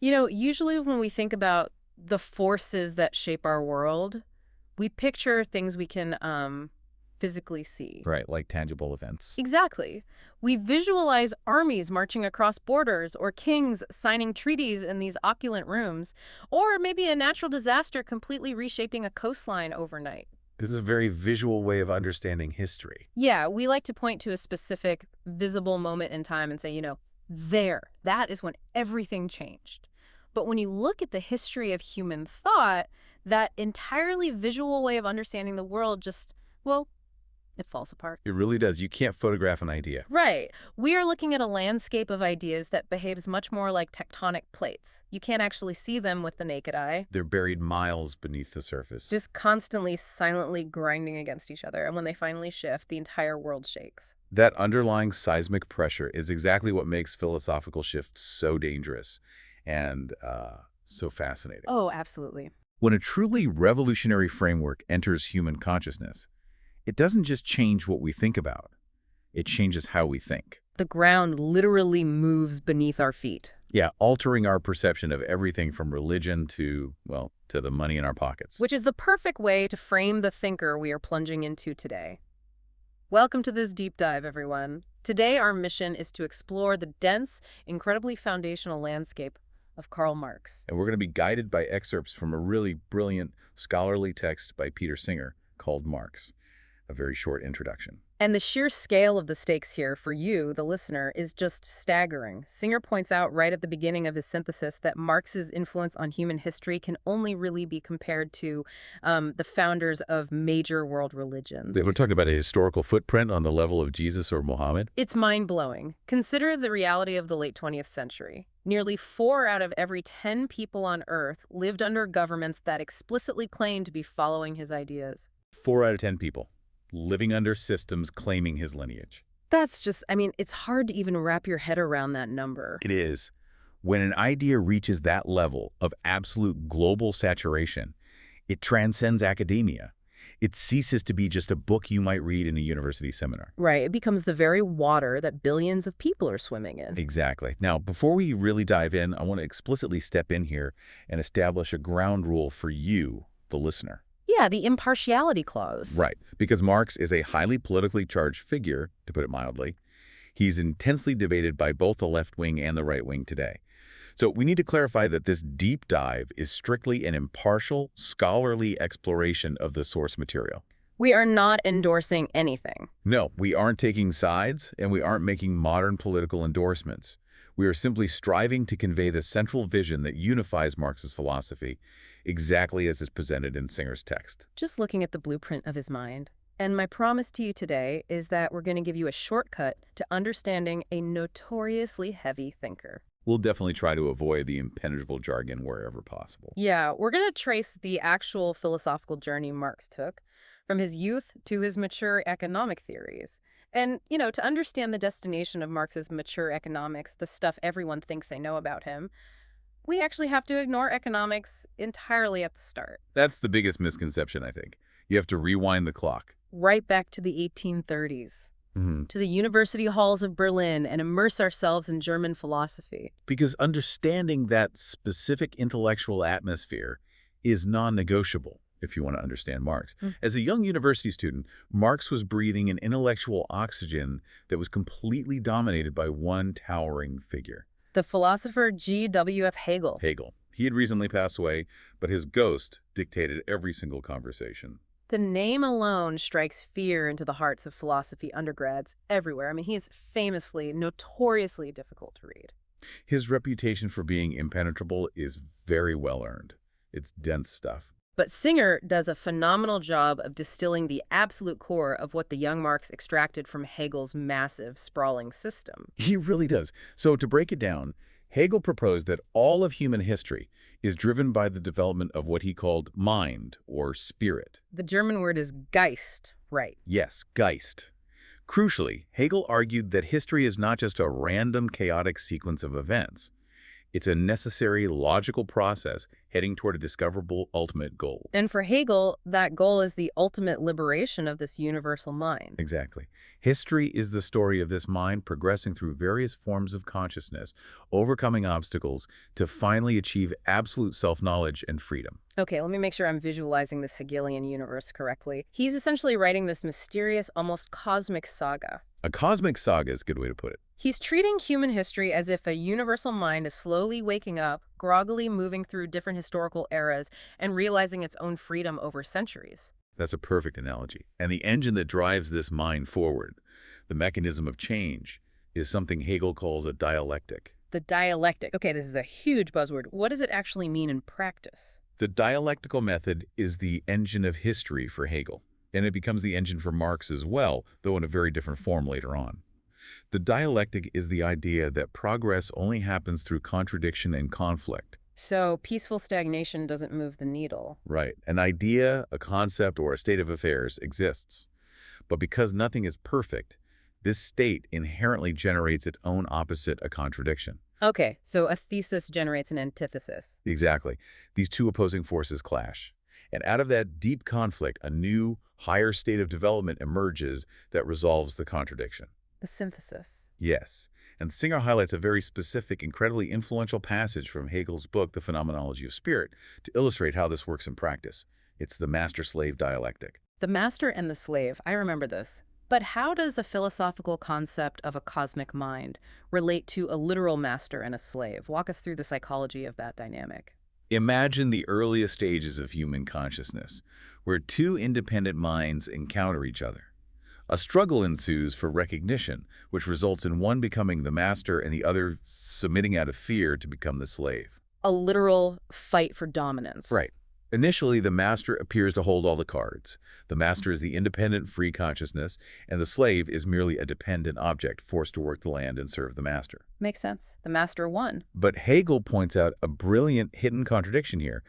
Usually when we think about the forces that shape our world, we picture things we can physically see. Right, like tangible events. Exactly. We visualize armies marching across borders or kings signing treaties in these opulent rooms, or maybe a natural disaster completely reshaping a coastline overnight. This is a very visual way of understanding history. Yeah, we like to point to a specific visible moment in time and say, that is when everything changed. But when you look at the history of human thought, that entirely visual way of understanding the world well, it falls apart. It really does. You can't photograph an idea. Right. We are looking at a landscape of ideas that behaves much more like tectonic plates. You can't actually see them with the naked eye. They're buried miles beneath the surface. Just constantly, silently grinding against each other. And when they finally shift, the entire world shakes. That underlying seismic pressure is exactly what makes philosophical shifts so dangerous and so fascinating. Oh, absolutely. When a truly revolutionary framework enters human consciousness, it doesn't just change what we think about. It changes how we think. The ground literally moves beneath our feet. Yeah, altering our perception of everything from religion to, well, to the money in our pockets. Which is the perfect way to frame the thinker we are plunging into today. Welcome to this deep dive, everyone. Today, our mission is to explore the dense, incredibly foundational landscape of Karl Marx. And we're going to be guided by excerpts from a really brilliant scholarly text by Peter Singer called Marx. A very short introduction. And the sheer scale of the stakes here for you, the listener, is just staggering. Singer points out right at the beginning of his synthesis that Marx's influence on human history can only really be compared to the founders of major world religions. We're talking about a historical footprint on the level of Jesus or Muhammad. It's mind-blowing. Consider the reality of the late 20th century. Nearly 4 out of every 10 people on Earth lived under governments that explicitly claimed to be following his ideas. 4 out of 10 people living under systems claiming his lineage. That's just, it's hard to even wrap your head around that number. It is. When an idea reaches that level of absolute global saturation, it transcends academia. It ceases to be just a book you might read in a university seminar. Right. It becomes the very water that billions of people are swimming in. Exactly. Now, before we really dive in, I want to explicitly step in here and establish a ground rule for you, the listener. Yeah, the impartiality clause. Right, because Marx is a highly politically charged figure, to put it mildly. He's intensely debated by both the left wing and the right wing today. So we need to clarify that this deep dive is strictly an impartial, scholarly exploration of the source material. We are not endorsing anything. No, we aren't taking sides, and we aren't making modern political endorsements. We are simply striving to convey the central vision that unifies Marx's philosophy, exactly as is presented in Singer's text. Just looking at the blueprint of his mind. And my promise to you today is that we're going to give you a shortcut to understanding a notoriously heavy thinker. We'll definitely try to avoid the impenetrable jargon wherever possible. Yeah, we're going to trace the actual philosophical journey Marx took, from his youth to his mature economic theories. And, to understand the destination of Marx's mature economics, the stuff everyone thinks they know about him, we actually have to ignore economics entirely at the start. That's the biggest misconception, I think. You have to rewind the clock. Right back to the 1830s, to the university halls of Berlin, and immerse ourselves in German philosophy. Because understanding that specific intellectual atmosphere is non-negotiable, if you want to understand Marx. As a young university student, Marx was breathing an intellectual oxygen that was completely dominated by one towering figure. The philosopher G.W.F. Hegel. Hegel. He had recently passed away, but his ghost dictated every single conversation. The name alone strikes fear into the hearts of philosophy undergrads everywhere. He is famously, notoriously difficult to read. His reputation for being impenetrable is very well earned. It's dense stuff. But Singer does a phenomenal job of distilling the absolute core of what the young Marx extracted from Hegel's massive, sprawling system. He really does. So to break it down, Hegel proposed that all of human history is driven by the development of what he called mind, or spirit. The German word is Geist, right? Yes, Geist. Crucially, Hegel argued that history is not just a random, chaotic sequence of events. It's a necessary, logical process heading toward a discoverable ultimate goal. And for Hegel, that goal is the ultimate liberation of this universal mind. Exactly. History is the story of this mind progressing through various forms of consciousness, overcoming obstacles to finally achieve absolute self-knowledge and freedom. Okay, let me make sure I'm visualizing this Hegelian universe correctly. He's essentially writing this mysterious, almost cosmic saga. A cosmic saga is a good way to put it. He's treating human history as if a universal mind is slowly waking up, groggily moving through different historical eras, and realizing its own freedom over centuries. That's a perfect analogy. And the engine that drives this mind forward, the mechanism of change, is something Hegel calls a dialectic. The dialectic. Okay, this is a huge buzzword. What does it actually mean in practice? The dialectical method is the engine of history for Hegel, and it becomes the engine for Marx as well, though in a very different form later on. The dialectic is the idea that progress only happens through contradiction and conflict. So peaceful stagnation doesn't move the needle. Right. An idea, a concept, or a state of affairs exists. But because nothing is perfect, this state inherently generates its own opposite, a contradiction. Okay, so a thesis generates an antithesis. Exactly. These two opposing forces clash. And out of that deep conflict, a new, higher state of development emerges that resolves the contradiction. The synthesis. Yes. And Singer highlights a very specific, incredibly influential passage from Hegel's book, The Phenomenology of Spirit, to illustrate how this works in practice. It's the master-slave dialectic. The master and the slave, I remember this. But how does a philosophical concept of a cosmic mind relate to a literal master and a slave? Walk us through the psychology of that dynamic. Imagine the earliest stages of human consciousness, where two independent minds encounter each other. A struggle ensues for recognition, which results in one becoming the master and the other submitting out of fear to become the slave. A literal fight for dominance. Right. Initially, the master appears to hold all the cards. The master is the independent, free consciousness, and the slave is merely a dependent object forced to work the land and serve the master. Makes sense. The master won. But Hegel points out a brilliant hidden contradiction here.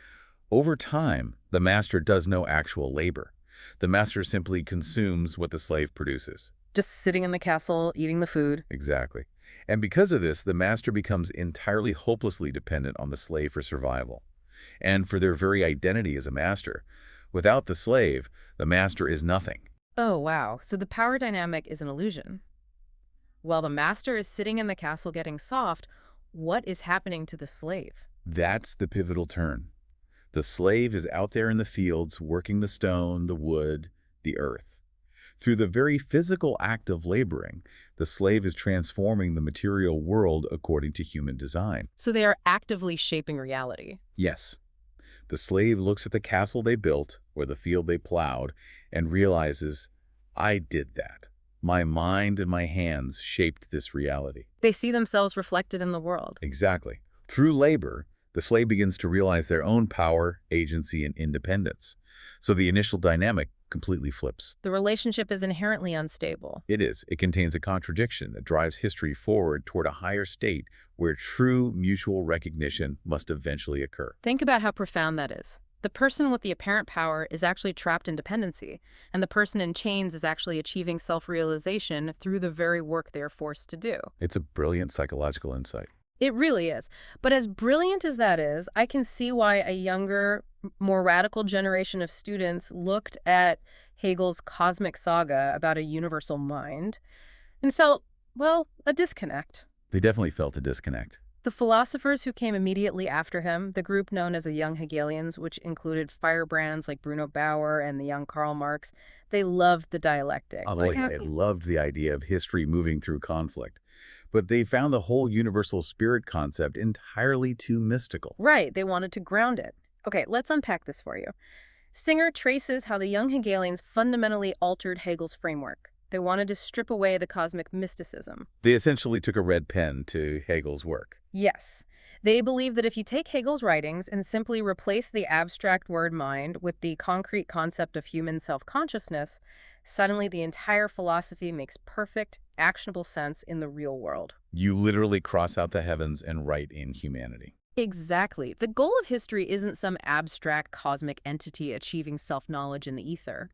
Over time, the master does no actual labor. The master simply consumes what the slave produces. Just sitting in the castle, eating the food. Exactly. And because of this, the master becomes entirely hopelessly dependent on the slave for survival and for their very identity as a master. Without the slave, the master is nothing. Oh, wow. So the power dynamic is an illusion. While the master is sitting in the castle getting soft, what is happening to the slave? That's the pivotal turn. The slave is out there in the fields, working the stone, the wood, the earth. Through the very physical act of laboring, the slave is transforming the material world according to human design. So they are actively shaping reality. Yes. The slave looks at the castle they built or the field they plowed and realizes, I did that. My mind and my hands shaped this reality. They see themselves reflected in the world. Exactly. Through labor, the slave begins to realize their own power, agency, and independence. So the initial dynamic completely flips. The relationship is inherently unstable. It is. It contains a contradiction that drives history forward toward a higher state where true mutual recognition must eventually occur. Think about how profound that is. The person with the apparent power is actually trapped in dependency, and the person in chains is actually achieving self-realization through the very work they are forced to do. It's a brilliant psychological insight. It really is. But as brilliant as that is, I can see why a younger, more radical generation of students looked at Hegel's cosmic saga about a universal mind and felt, well, a disconnect. They definitely felt a disconnect. The philosophers who came immediately after him, the group known as the Young Hegelians, which included firebrands like Bruno Bauer and the young Karl Marx, they loved the dialectic. They loved the idea of history moving through conflict. But they found the whole universal spirit concept entirely too mystical. Right, they wanted to ground it. Okay, let's unpack this for you. Singer traces how the Young Hegelians fundamentally altered Hegel's framework. They wanted to strip away the cosmic mysticism. They essentially took a red pen to Hegel's work. Yes. They believe that if you take Hegel's writings and simply replace the abstract word mind with the concrete concept of human self-consciousness, suddenly the entire philosophy makes perfect, actionable sense in the real world. You literally cross out the heavens and write in humanity. Exactly. The goal of history isn't some abstract cosmic entity achieving self-knowledge in the ether.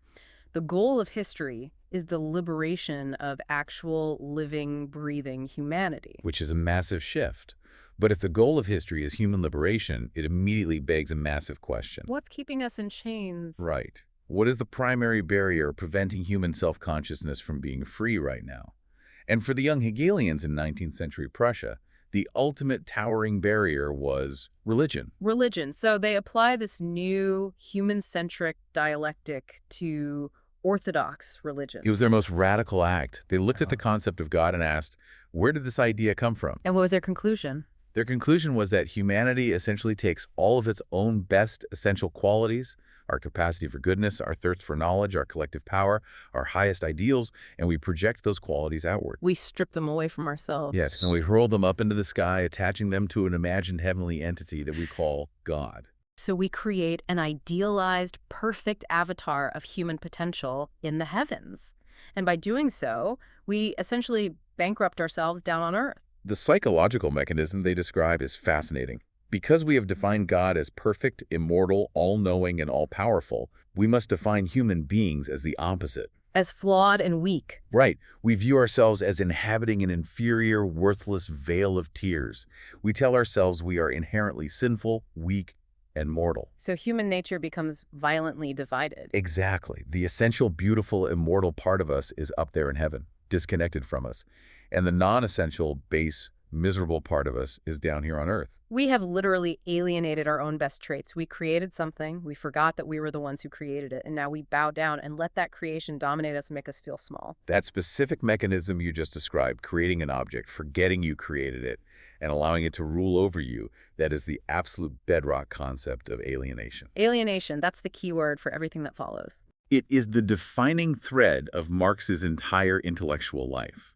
The goal of history is the liberation of actual living, breathing humanity. Which is a massive shift. But if the goal of history is human liberation, it immediately begs a massive question. What's keeping us in chains? Right. What is the primary barrier preventing human self-consciousness from being free right now? And for the young Hegelians in 19th century Prussia, the ultimate towering barrier was religion. Religion. So they apply this new human-centric dialectic to orthodox It was religions. their most radical act. They looked at the concept of God and asked, where did this idea come from? And what was their conclusion? Their conclusion was that humanity essentially takes all of its own best essential qualities, our capacity for goodness, our thirst for knowledge, our collective power, our highest ideals, and we project those qualities outward. We strip them away from Yes, and ourselves. we hurl them up into the sky, attaching them to an imagined heavenly entity that we call God. So we create an idealized, perfect avatar of human potential in the heavens. And by doing so, we essentially bankrupt ourselves down on Earth. The psychological mechanism they describe is fascinating. Because we have defined God as perfect, immortal, all-knowing, and all-powerful, we must define human beings as the opposite. As flawed and weak. Right. We view ourselves as inhabiting an inferior, worthless vale of tears. We tell ourselves we are inherently sinful, weak, and mortal. So human nature becomes violently divided. Exactly. The essential, beautiful, immortal part of us is up there in heaven, disconnected from us. And the non-essential, base, miserable part of us is down here on earth. We have literally alienated our own best traits. We created something, we forgot that we were the ones who created it, and now we bow down and let that creation dominate us and make us feel small. That specific mechanism you just described, creating an object, forgetting you created it, and allowing it to rule over you, that is the absolute bedrock concept of alienation. Alienation, that's the key word for everything that follows. It is the defining thread of Marx's entire intellectual life.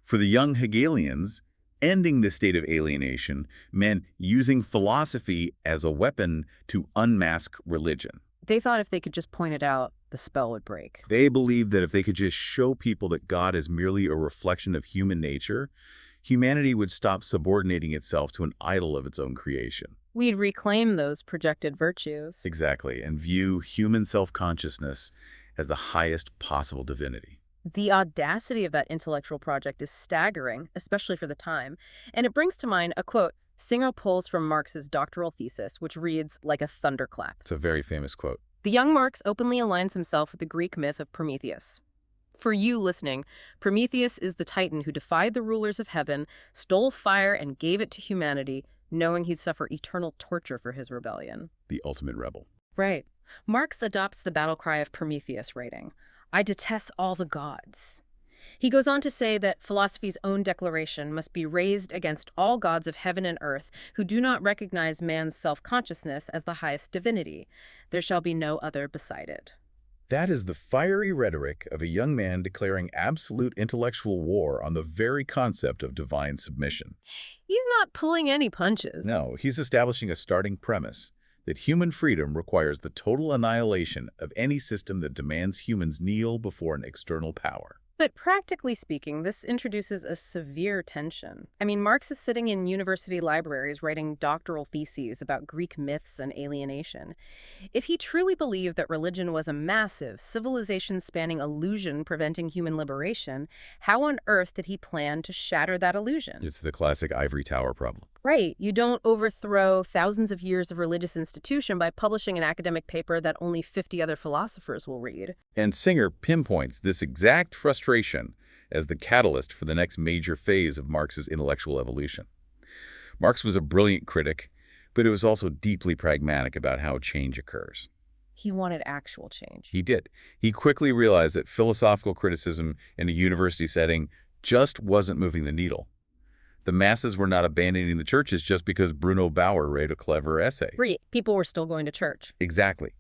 For the young Hegelians, ending this state of alienation meant using philosophy as a weapon to unmask religion. They thought if they could just point it out, the spell would break. They believed that if they could just show people that God is merely a reflection of human nature, humanity would stop subordinating itself to an idol of its own creation. We'd reclaim those projected virtues. Exactly, and view human self-consciousness as the highest possible divinity. The audacity of that intellectual project is staggering, especially for the time. And it brings to mind a quote Singer pulls from Marx's doctoral thesis, which reads like a thunderclap. It's a very famous quote. The young Marx openly aligns himself with the Greek myth of Prometheus. For you listening, Prometheus is the titan who defied the rulers of heaven, stole fire, and gave it to humanity, knowing he'd suffer eternal torture for his rebellion. The ultimate rebel. Right. Marx adopts the battle cry of Prometheus, writing, I detest all the gods. He goes on to say that philosophy's own declaration must be raised against all gods of heaven and earth who do not recognize man's self-consciousness as the highest divinity. There shall be no other beside it. That is the fiery rhetoric of a young man declaring absolute intellectual war on the very concept of divine submission. He's not pulling any punches. No, he's establishing a starting premise that human freedom requires the total annihilation of any system that demands humans kneel before an external power. But practically speaking, this introduces a severe tension. I mean, Marx is sitting in university libraries writing doctoral theses about Greek myths and alienation. If he truly believed that religion was a massive, civilization-spanning illusion preventing human liberation, how on earth did he plan to shatter that illusion? It's the classic ivory tower problem. Right. You don't overthrow thousands of years of religious institution by publishing an academic paper that only 50 other philosophers will read. And Singer pinpoints this exact frustration as the catalyst for the next major phase of Marx's intellectual evolution. Marx was a brilliant critic, but he was also deeply pragmatic about how change occurs. He wanted actual change. He did. He quickly realized that philosophical criticism in a university setting just wasn't moving the needle. The masses were not abandoning the churches just because Bruno Bauer wrote a clever essay. Right. People were still going to church. Exactly.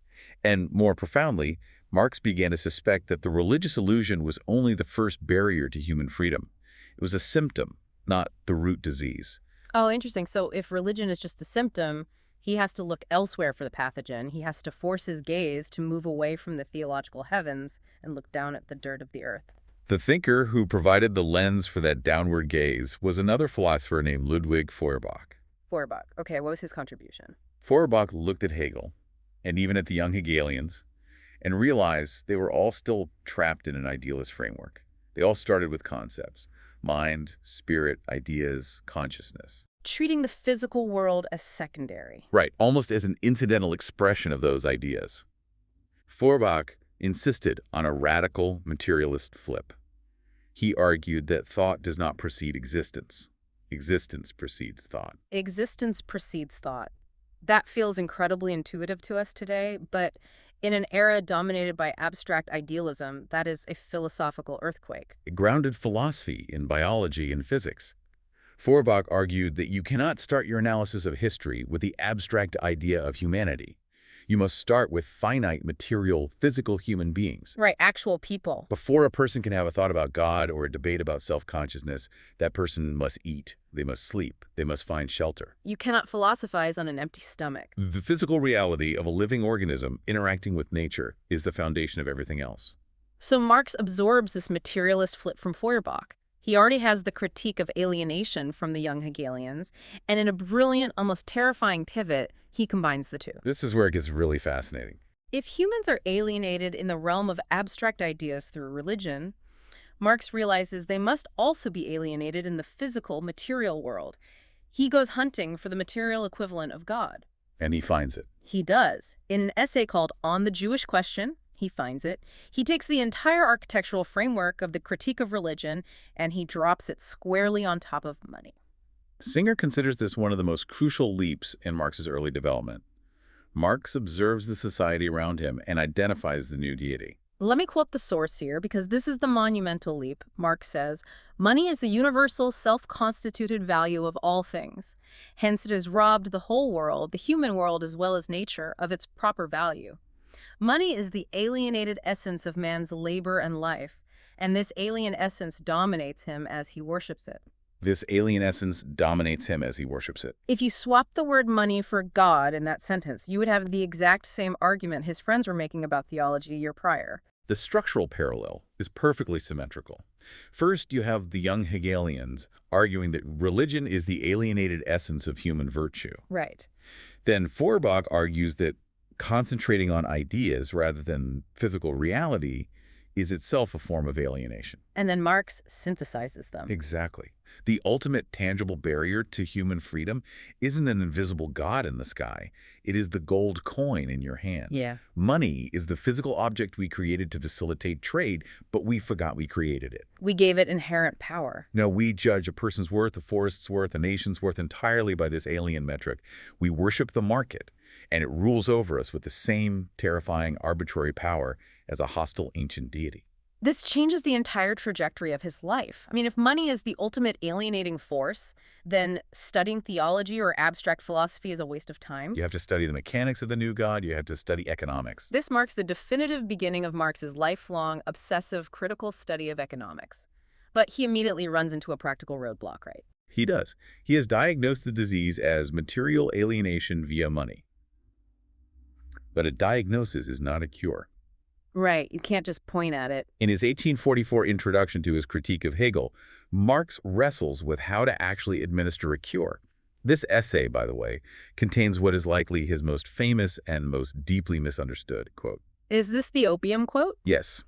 And more profoundly, Marx began to suspect that the religious illusion was only the first barrier to human freedom. It was a symptom, not the root disease. Oh, interesting. So if religion is just a symptom, he has to look elsewhere for the pathogen. He has to force his gaze to move away from the theological heavens and look down at the dirt of the earth. The thinker who provided the lens for that downward gaze was another philosopher named Ludwig Feuerbach. Feuerbach. Okay, what was his contribution? Feuerbach looked at Hegel, and even at the young Hegelians, and realized they were all still trapped in an idealist framework. They all started with concepts: mind, spirit, ideas, consciousness. treating the physical world as secondary. Right, almost as an incidental expression of those ideas. Feuerbach insisted on a radical materialist flip. He argued that thought does not precede existence. Existence precedes thought. Existence precedes thought. That feels incredibly intuitive to us today, but in an era dominated by abstract idealism, that is a philosophical earthquake. It grounded philosophy in biology and physics. Feuerbach argued that you cannot start your analysis of history with the abstract idea of humanity. You must start with finite, material, physical human beings. Right, actual people. Before a person can have a thought about God or a debate about self-consciousness, that person must eat, they must sleep, they must find shelter. You cannot philosophize on an empty stomach. The physical reality of a living organism interacting with nature is the foundation of everything else. So Marx absorbs this materialist flip from Feuerbach. He already has the critique of alienation from the young Hegelians, and in a brilliant, almost terrifying pivot, he combines the two. This is where it gets really fascinating. If humans are alienated in the realm of abstract ideas through religion, Marx realizes they must also be alienated in the physical, material world. He goes hunting for the material equivalent of God. And he finds it. He does. In an essay called On the Jewish Question, he finds it. He takes the entire architectural framework of the critique of religion and he drops it squarely on top of money. Singer considers this one of the most crucial leaps in Marx's early development. Marx observes the society around him and identifies the new deity. Let me quote the source here because this is the monumental leap. Marx says, "Money is the universal self-constituted value of all things. Hence it has robbed the whole world, the human world as well as nature, of its proper value. Money is the alienated essence of man's labor and life, and this alien essence dominates him as he worships it." This alien essence dominates him as he worships it. If you swap the word money for God in that sentence, you would have the exact same argument his friends were making about theology a year prior. The structural parallel is perfectly symmetrical. First, you have the young Hegelians arguing that religion is the alienated essence of human virtue. Right. Then Feuerbach argues that concentrating on ideas rather than physical reality is itself a form of alienation. And then Marx synthesizes them. Exactly. The ultimate tangible barrier to human freedom isn't an invisible God in the sky. It is the gold coin in your hand. Yeah. Money is the physical object we created to facilitate trade, but we forgot we created it. We gave it inherent power. Now, we judge a person's worth, a forest's worth, a nation's worth entirely by this alien metric. We worship the market, and it rules over us with the same terrifying arbitrary power as a hostile ancient deity. This changes the entire trajectory of his life. I mean, if money is the ultimate alienating force, then studying theology or abstract philosophy is a waste of time. You have to study the mechanics of the new God. You have to study economics. This marks the definitive beginning of Marx's lifelong, obsessive, critical study of economics. But he immediately runs into a practical roadblock, right? He does. He has diagnosed the disease as material alienation via money. But a diagnosis is not a cure. Right, you can't just point at it. In his 1844 introduction to his critique of Hegel, Marx wrestles with how to actually administer a cure. This essay, by the way, contains what is likely his most famous and most deeply misunderstood quote. Is this the opium quote? Yes.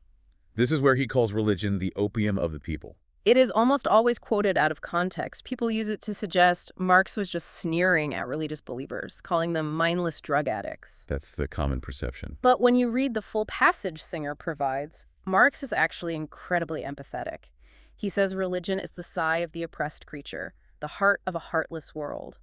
This is where he calls religion the opium of the people. It is almost always quoted out of context. People use it to suggest Marx was just sneering at religious believers, calling them mindless drug addicts. That's the common perception. But when you read the full passage Singer provides, Marx is actually incredibly empathetic. He says religion is the sigh of the oppressed creature, the heart of a heartless world.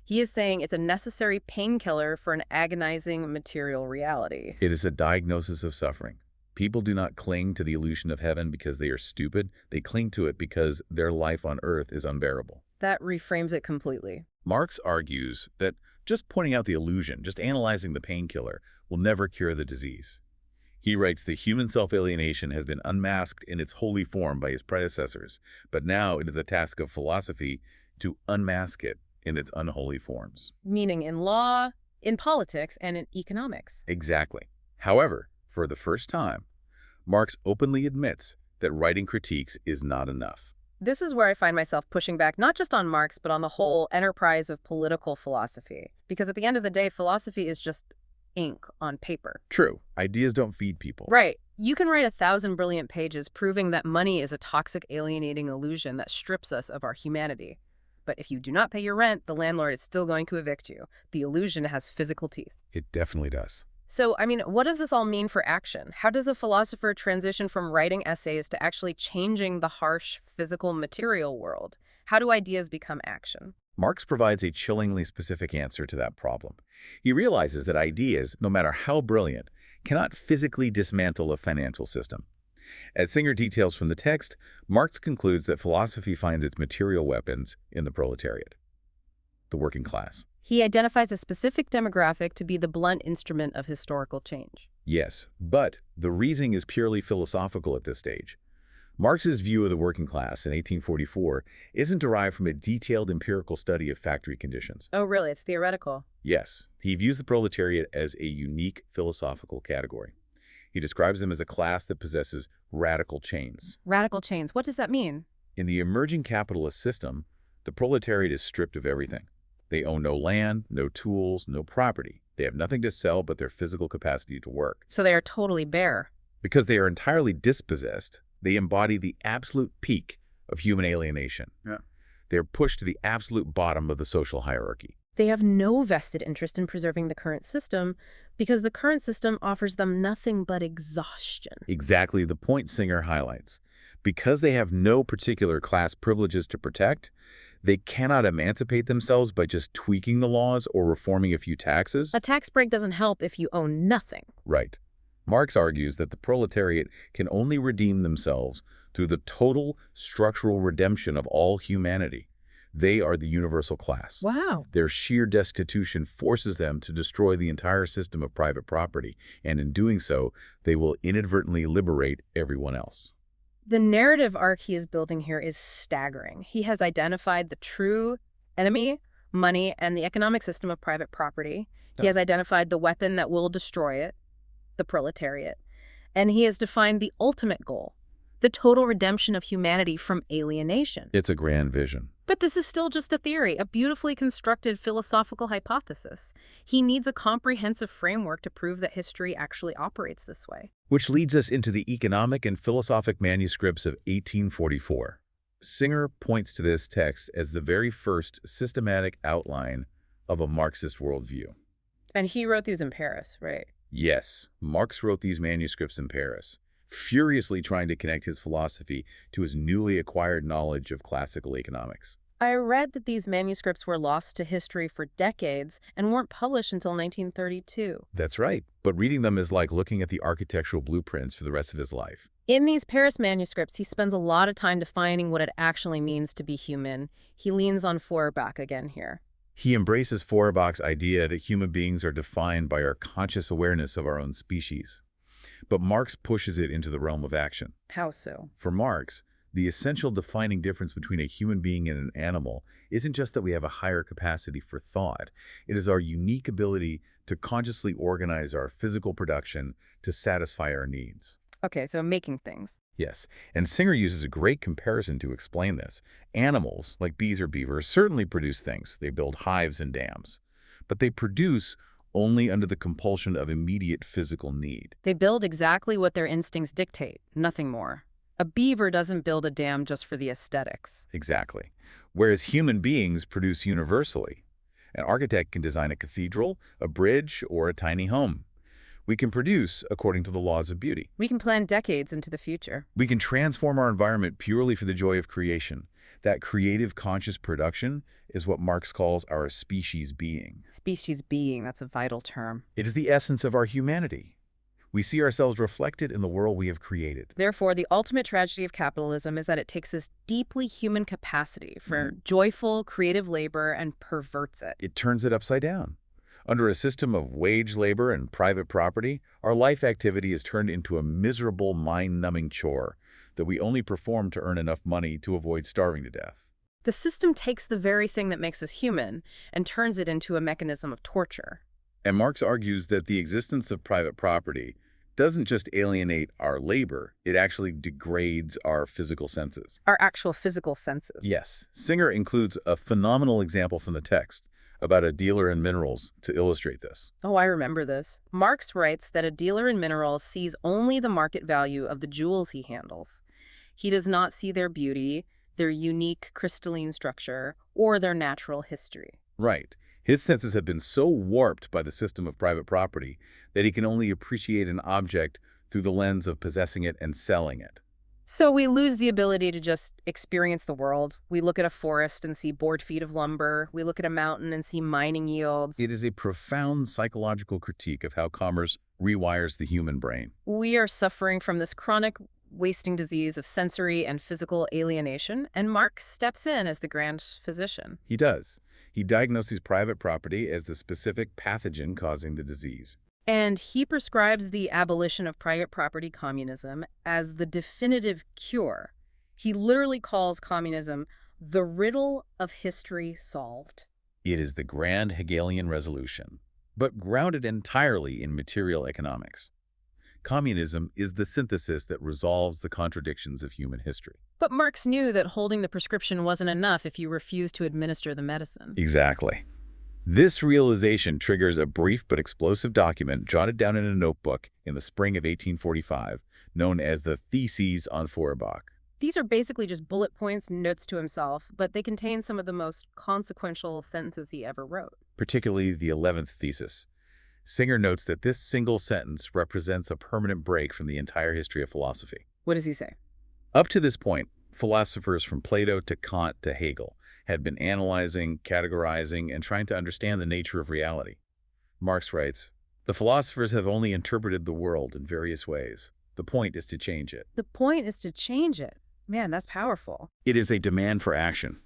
He is saying it's a necessary painkiller for an agonizing material reality. It is a diagnosis of suffering. People do not cling to the illusion of heaven because they are stupid. They cling to it because their life on earth is unbearable. That reframes it completely. Marx argues that just pointing out the illusion, just analyzing the painkiller, will never cure the disease. He writes that human self-alienation has been unmasked in its holy form by his predecessors, but now it is the task of philosophy to unmask it in its unholy forms. Meaning in law, in politics, and in economics. Exactly. However, for the first time, Marx openly admits that writing critiques is not enough. This is where I find myself pushing back not just on Marx, but on the whole enterprise of political philosophy. Because at the end of the day, philosophy is just ink on paper. True. Ideas don't feed people. Right. You can write 1,000 brilliant pages proving that money is a toxic, alienating illusion that strips us of our humanity. But if you do not pay your rent, the landlord is still going to evict you. The illusion has physical teeth. It definitely does. So, I mean, what does this all mean for action? How does a philosopher transition from writing essays to actually changing the harsh physical material world? How do ideas become action? Marx provides a chillingly specific answer to that problem. He realizes that ideas, no matter how brilliant, cannot physically dismantle a financial system. As Singer details from the text, Marx concludes that philosophy finds its material weapons in the proletariat, the working class. He identifies a specific demographic to be the blunt instrument of historical change. Yes, but the reasoning is purely philosophical at this stage. Marx's view of the working class in 1844 isn't derived from a detailed empirical study of factory conditions. Oh, really? It's theoretical. Yes, he views the proletariat as a unique philosophical category. He describes them as a class that possesses radical chains. Radical chains. What does that mean? In the emerging capitalist system, the proletariat is stripped of everything. They own no land, no tools, no property. They have nothing to sell but their physical capacity to work. So they are totally bare. Because they are entirely dispossessed, they embody the absolute peak of human alienation. Yeah. They are pushed to the absolute bottom of the social hierarchy. They have no vested interest in preserving the current system because the current system offers them nothing but exhaustion. Exactly the point Singer highlights. Because they have no particular class privileges to protect, they cannot emancipate themselves by just tweaking the laws or reforming a few taxes. A tax break doesn't help if you own nothing. Right. Marx argues that the proletariat can only redeem themselves through the total structural redemption of all humanity. They are the universal class. Wow. Their sheer destitution forces them to destroy the entire system of private property, and in doing so, they will inadvertently liberate everyone else. The narrative arc he is building here is staggering. He has identified the true enemy, money, and the economic system of private property. He has identified the weapon that will destroy it, the proletariat. And he has defined the ultimate goal, the total redemption of humanity from alienation. It's a grand vision. But this is still just a theory, a beautifully constructed philosophical hypothesis. He needs a comprehensive framework to prove that history actually operates this way. Which leads us into the economic and philosophic manuscripts of 1844. Singer points to this text as the very first systematic outline of a Marxist worldview. And he wrote these in Paris, right? Yes, Marx wrote these manuscripts in Paris, furiously trying to connect his philosophy to his newly acquired knowledge of classical economics. I read that these manuscripts were lost to history for decades and weren't published until 1932. That's right, but reading them is like looking at the architectural blueprints for the rest of his life. In these Paris manuscripts, he spends a lot of time defining what it actually means to be human. He leans on Feuerbach again here. He embraces Feuerbach's idea that human beings are defined by our conscious awareness of our own species. But Marx pushes it into the realm of action. How so? For Marx, the essential defining difference between a human being and an animal isn't just that we have a higher capacity for thought. It is our unique ability to consciously organize our physical production to satisfy our needs. Okay, so making things. Yes, and Singer uses a great comparison to explain this. Animals, like bees or beavers, certainly produce things. They build hives and dams. But they produce only under the compulsion of immediate physical need. They build exactly what their instincts dictate, nothing more. A beaver doesn't build a dam just for the aesthetics. Exactly. Whereas human beings produce universally. An architect can design a cathedral, a bridge, or a tiny home. We can produce according to the laws of beauty. We can plan decades into the future. We can transform our environment purely for the joy of creation. That creative conscious production is what Marx calls our species being. Species being, that's a vital term. It is the essence of our humanity. We see ourselves reflected in the world we have created. Therefore, the ultimate tragedy of capitalism is that it takes this deeply human capacity for joyful, creative labor and perverts it. It turns it upside down. Under a system of wage labor and private property, our life activity is turned into a miserable, mind-numbing chore that we only perform to earn enough money to avoid starving to death. The system takes the very thing that makes us human and turns it into a mechanism of torture. And Marx argues that the existence of private property doesn't just alienate our labor, it actually degrades our physical senses. Our actual physical senses. Yes. Singer includes a phenomenal example from the text about a dealer in minerals to illustrate this. Oh, I remember this. Marx writes that a dealer in minerals sees only the market value of the jewels he handles. He does not see their beauty, their unique crystalline structure, or their natural history. Right. His senses have been so warped by the system of private property that he can only appreciate an object through the lens of possessing it and selling it. So we lose the ability to just experience the world. We look at a forest and see board feet of lumber. We look at a mountain and see mining yields. It is a profound psychological critique of how commerce rewires the human brain. We are suffering from this chronic wasting disease of sensory and physical alienation, and Marx steps in as the grand physician. He does. He diagnoses private property as the specific pathogen causing the disease. And he prescribes the abolition of private property communism as the definitive cure. He literally calls communism the riddle of history solved. It is the grand Hegelian resolution, but grounded entirely in material economics. Communism is the synthesis that resolves the contradictions of human history. But Marx knew that holding the prescription wasn't enough if you refused to administer the medicine. Exactly. This realization triggers a brief but explosive document jotted down in a notebook in the spring of 1845, known as the Theses on Feuerbach. These are basically just bullet points, notes to himself, but they contain some of the most consequential sentences he ever wrote. Particularly the 11th thesis. Singer notes that this single sentence represents a permanent break from the entire history of philosophy. What does he say? Up to this point, philosophers from Plato to Kant to Hegel had been analyzing, categorizing, and trying to understand the nature of reality. Marx writes, "The philosophers have only interpreted the world in various ways. The point is to change it." The point is to change it. Man, that's powerful. It is a demand for action.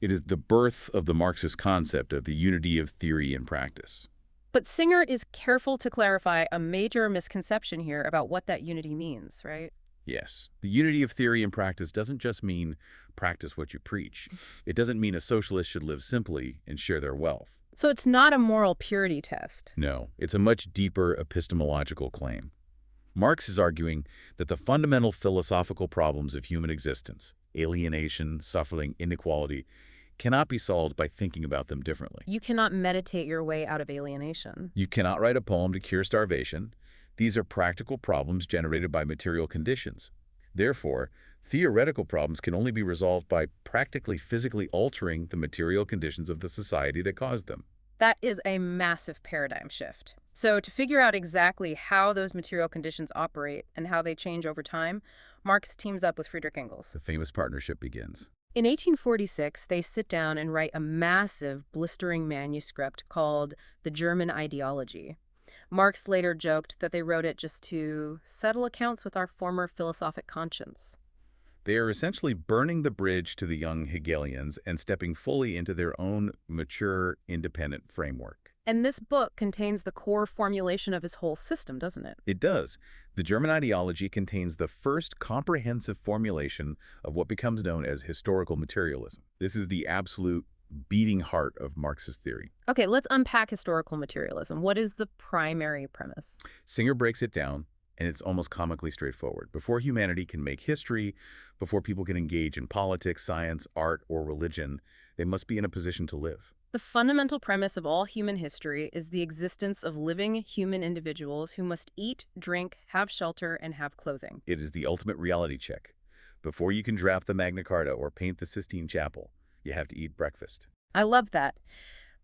It is the birth of the Marxist concept of the unity of theory and practice. But Singer is careful to clarify a major misconception here about what that unity means, right? Yes, the unity of theory and practice doesn't just mean practice what you preach. It doesn't mean a socialist should live simply and share their wealth. So it's not a moral purity test. No, it's a much deeper epistemological claim. Marx is arguing that the fundamental philosophical problems of human existence, alienation, suffering, inequality, cannot be solved by thinking about them differently. You cannot meditate your way out of alienation. You cannot write a poem to cure starvation. These are practical problems generated by material conditions. Therefore, theoretical problems can only be resolved by practically physically altering the material conditions of the society that caused them. That is a massive paradigm shift. So to figure out exactly how those material conditions operate and how they change over time, Marx teams up with Friedrich Engels. The famous partnership begins. In 1846, they sit down and write a massive, blistering manuscript called The German Ideology. Marx later joked that they wrote it just to settle accounts with our former philosophic conscience. They are essentially burning the bridge to the young Hegelians and stepping fully into their own mature, independent framework. And this book contains the core formulation of his whole system, doesn't it? It does. The German ideology contains the first comprehensive formulation of what becomes known as historical materialism. This is the absolute beating heart of Marxist theory. Okay, let's unpack historical materialism. What is the primary premise? Singer breaks it down, and it's almost comically straightforward. Before humanity can make history, before people can engage in politics, science, art, or religion, they must be in a position to live. The fundamental premise of all human history is the existence of living human individuals who must eat, drink, have shelter, and have clothing. It is the ultimate reality check. Before you can draft the Magna Carta or paint the Sistine Chapel, you have to eat breakfast. I love that.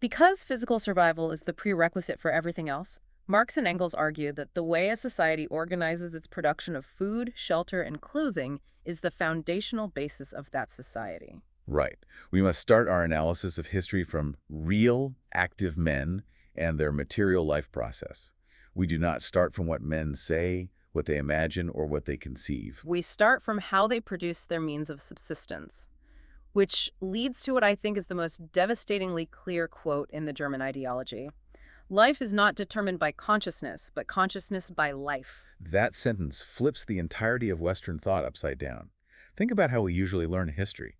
Because physical survival is the prerequisite for everything else, Marx and Engels argue that the way a society organizes its production of food, shelter, and clothing is the foundational basis of that society. Right. We must start our analysis of history from real, active men and their material life process. We do not start from what men say, what they imagine, or what they conceive. We start from how they produce their means of subsistence, which leads to what I think is the most devastatingly clear quote in the German ideology. Life is not determined by consciousness, but consciousness by life. That sentence flips the entirety of Western thought upside down. Think about how we usually learn history.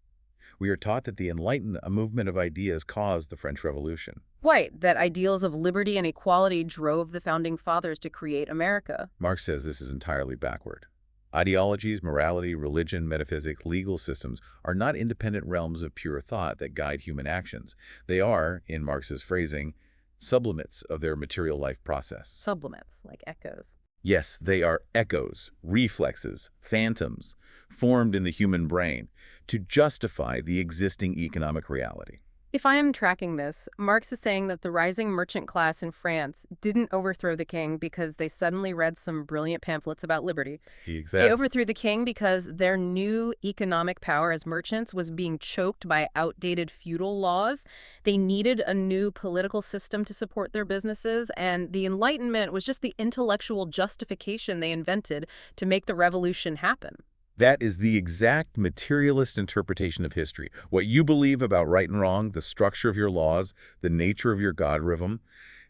We are taught that the Enlightenment, a movement of ideas, caused the French Revolution. Right, that ideals of liberty and equality drove the founding fathers to create America. Marx says this is entirely backward. Ideologies, morality, religion, metaphysics, legal systems are not independent realms of pure thought that guide human actions. They are, in Marx's phrasing, sublimits of their material life process. Sublimits, like echoes. Yes, they are echoes, reflexes, phantoms, formed in the human brain, to justify the existing economic reality. If I am tracking this, Marx is saying that the rising merchant class in France didn't overthrow the king because they suddenly read some brilliant pamphlets about liberty. They Exactly. overthrew the king because their new economic power as merchants was being choked by outdated feudal laws. They needed a new political system to support their businesses, and the Enlightenment was just the intellectual justification they invented to make the revolution happen. That is the exact materialist interpretation of history. What you believe about right and wrong, the structure of your laws, the nature of your God rhythm,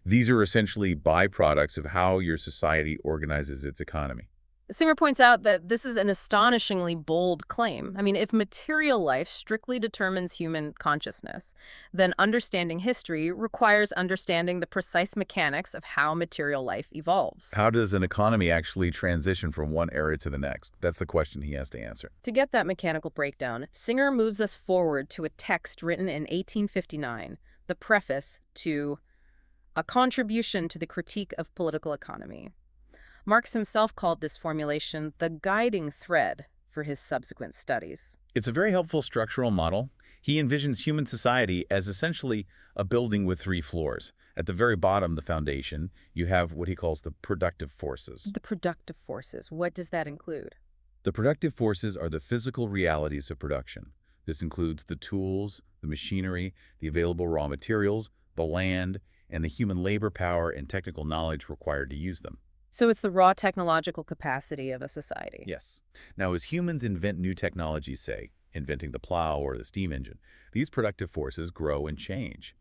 these are essentially byproducts of how your society organizes its economy. Singer points out that this is an astonishingly bold claim. I mean, if material life strictly determines human consciousness, then understanding history requires understanding the precise mechanics of how material life evolves. How does an economy actually transition from one era to the next? That's the question he has to answer. To get that mechanical breakdown, Singer moves us forward to a text written in 1859, the preface to A Contribution to the Critique of Political Economy. Marx himself called this formulation the guiding thread for his subsequent studies. It's a very helpful structural model. He envisions human society as essentially a building with three floors. At the very bottom, the foundation, you have what he calls the productive forces. The productive forces, what does that include? The productive forces are the physical realities of production. This includes the tools, the machinery, the available raw materials, the land, and the human labor power and technical knowledge required to use them. So it's the raw technological capacity of a society. Yes. Now, as humans invent new technologies, say, inventing the plow or the steam engine, these productive forces grow and change.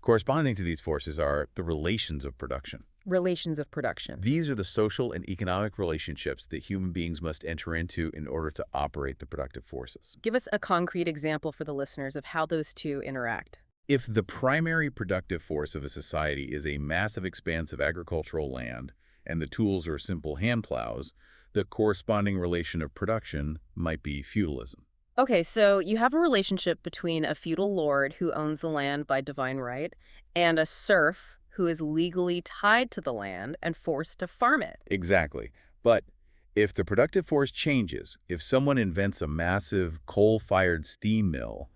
Corresponding to these forces are the relations of production. Relations of production. These are the social and economic relationships that human beings must enter into in order to operate the productive forces. Give us a concrete example for the listeners of how those two interact. If the primary productive force of a society is a massive expanse of agricultural land, and the tools are simple hand plows, the corresponding relation of production might be feudalism. Okay, so you have a relationship between a feudal lord who owns the land by divine right and a serf who is legally tied to the land and forced to farm it. Exactly. But if the productive force changes, if someone invents a massive coal-fired steam mill,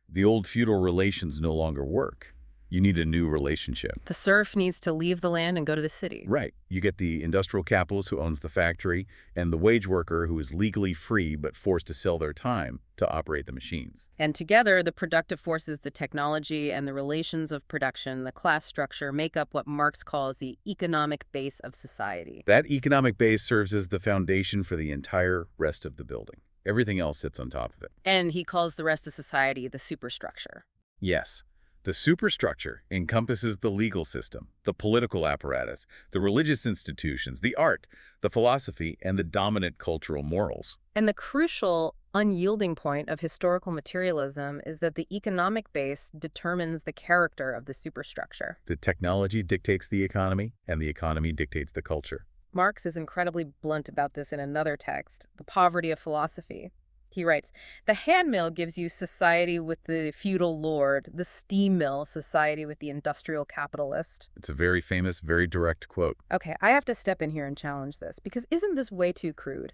the old feudal relations no longer work. You need a new relationship. The serf needs to leave the land and go to the city. Right. You get the industrial capitalist who owns the factory and the wage worker who is legally free but forced to sell their time to operate the machines. And together, the productive forces, the technology, and the relations of production, the class structure, make up what Marx calls the economic base of society. That economic base serves as the foundation for the entire rest of the building. Everything else sits on top of it. And he calls the rest of society the superstructure. Yes. The superstructure encompasses the legal system, the political apparatus, the religious institutions, the art, the philosophy, and the dominant cultural morals. And the crucial, unyielding point of historical materialism is that the economic base determines the character of the superstructure. The technology dictates the economy, and the economy dictates the culture. Marx is incredibly blunt about this in another text, The Poverty of Philosophy. He writes, the handmill gives you society with the feudal lord, the steam mill society with the industrial capitalist. It's a very famous, very direct quote. Okay, I have to step in here and challenge this, because isn't this way too crude?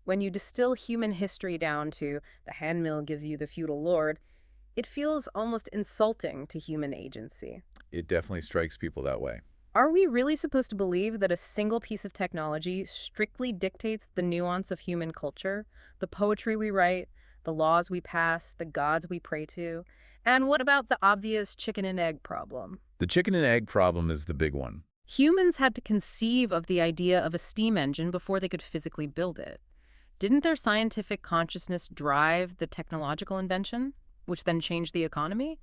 When you distill human history down to the handmill gives you the feudal lord, it feels almost insulting to human agency. It definitely strikes people that way. Are we really supposed to believe that a single piece of technology strictly dictates the nuance of human culture, the poetry we write, the laws we pass, the gods we pray to? And what about the obvious chicken and egg problem? The chicken and egg problem is the big one. Humans had to conceive of the idea of a steam engine before they could physically build it. Didn't their scientific consciousness drive the technological invention, which then changed the economy?